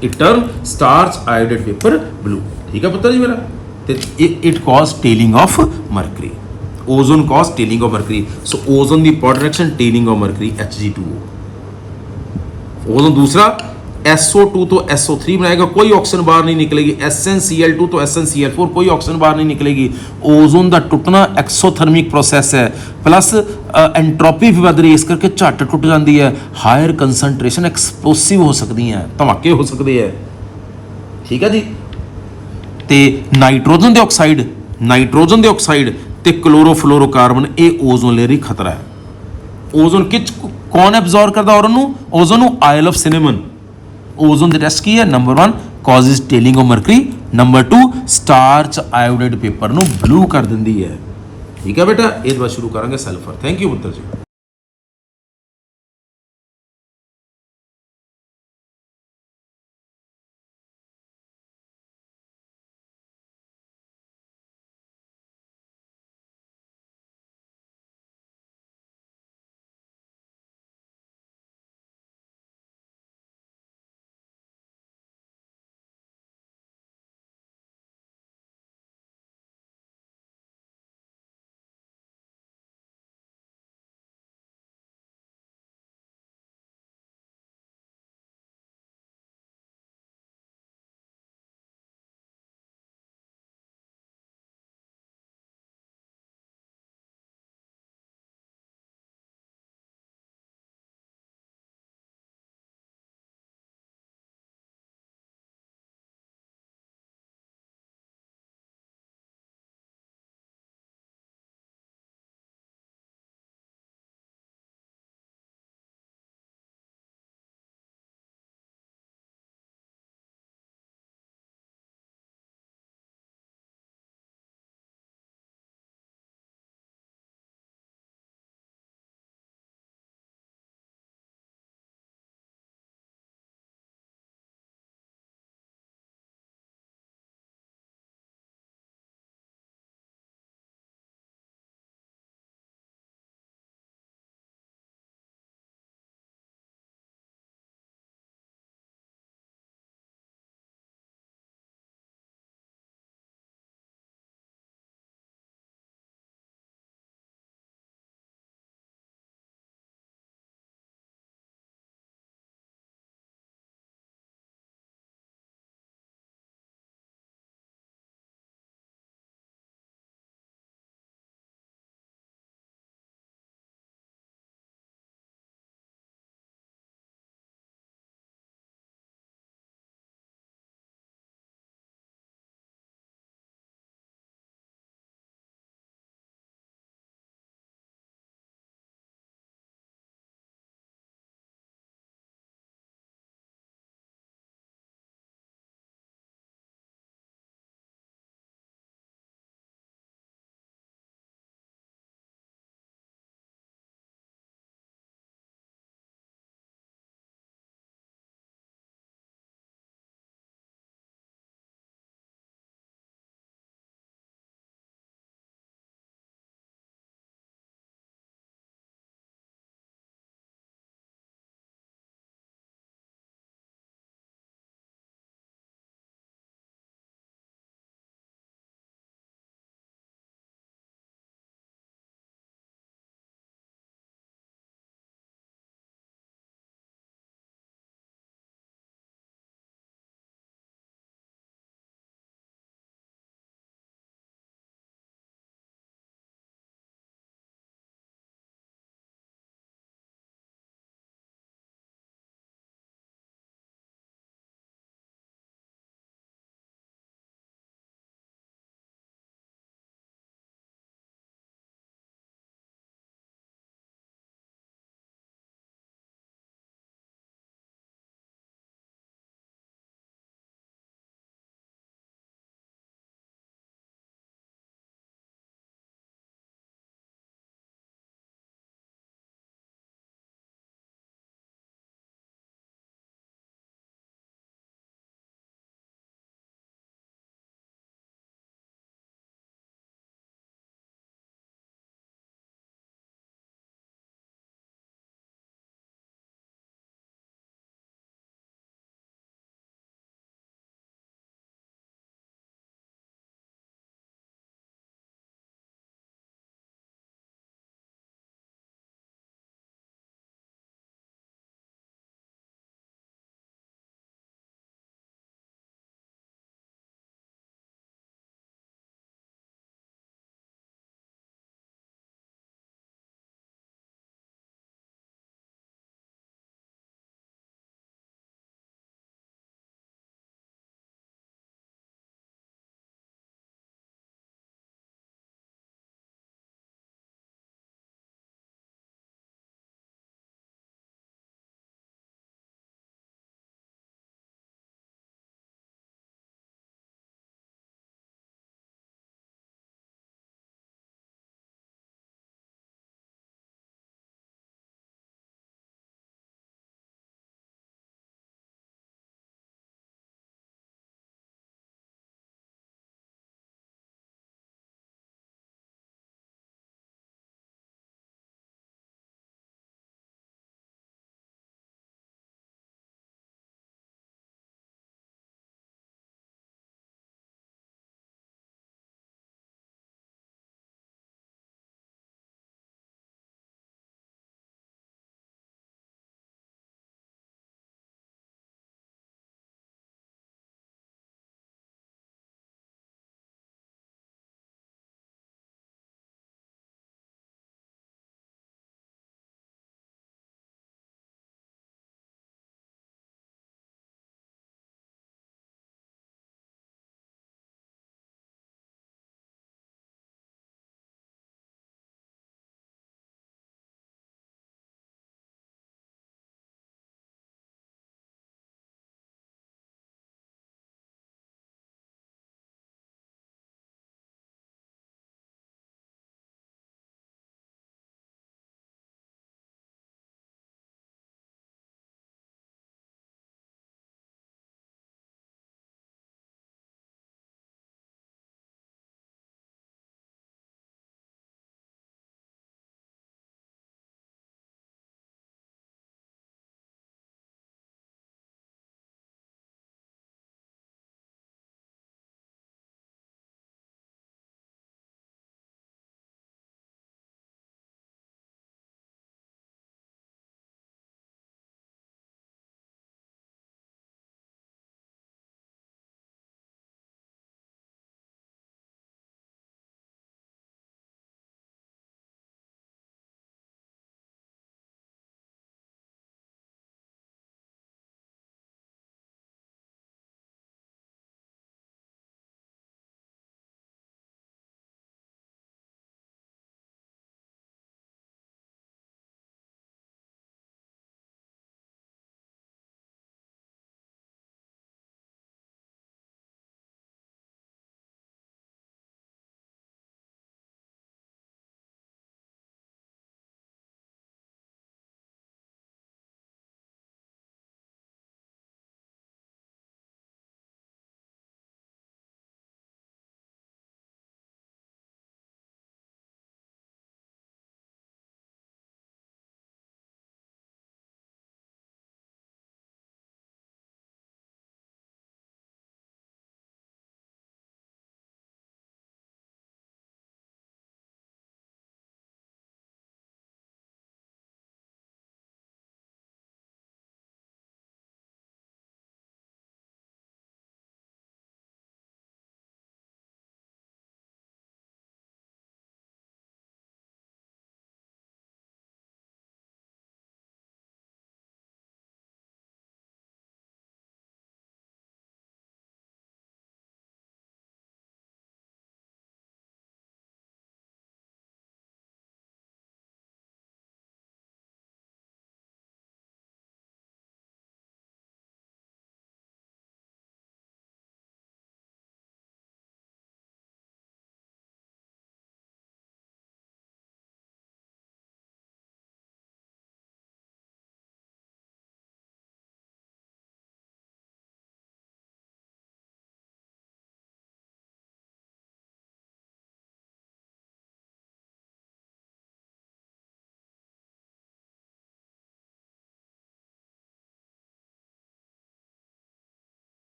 it turn starch iodide paper blue ठीक है पता जी मेरा तो it cause tailing of mercury ozone cause tailing of mercury so ozone the important reaction tailing of mercury Hg2O ozone दूसरा SO2 तो SO3 बनाएगा कोई oxygen बाहर नहीं निकलेगी SnCl2 तो SnCl4 कोई ऑक्सीजन बाहर नहीं निकलेगी ओजोन का टुटना एक्सोथर्मिक प्रोसैस है प्लस एंट्रोपी भी बढ़ रही है इस करके झट टुट जाती है हायर कंसनट्रेशन एक्सप्लोसिव हो सकती हैं धमाके हो सकते हैं ठीक है जी तो नाइट्रोजन डाइऑक्साइड ते क्लोरोफ्लोरोकार्बन ये ओजोन लेयर ही खतरा है ओजोन ਕੌਣ ਐਬਜ਼ੌਰਬ ਕਰਦਾ ਓਜ਼ੋਨ ਨੂੰ ਆਇਲ ਆਫ ਸਿਨੇਮਨ। ਓਜ਼ੋਨ ਦੇ ਟੈਸਟ ਕੀ ਹੈ? Number 1 causes tailing of mercury, number 2 starch iodide paper ਨੂੰ ਬਲੂ ਕਰ ਦਿੰਦੀ ਹੈ। ਠੀਕ ਹੈ ਬੇਟਾ, ਇਹ ਦੁਬਾਰਾ ਸ਼ੁਰੂ ਕਰਾਂਗੇ ਸਲਫਰ। ਥੈਂਕ ਯੂ ਪੁੱਤਰ ਜੀ।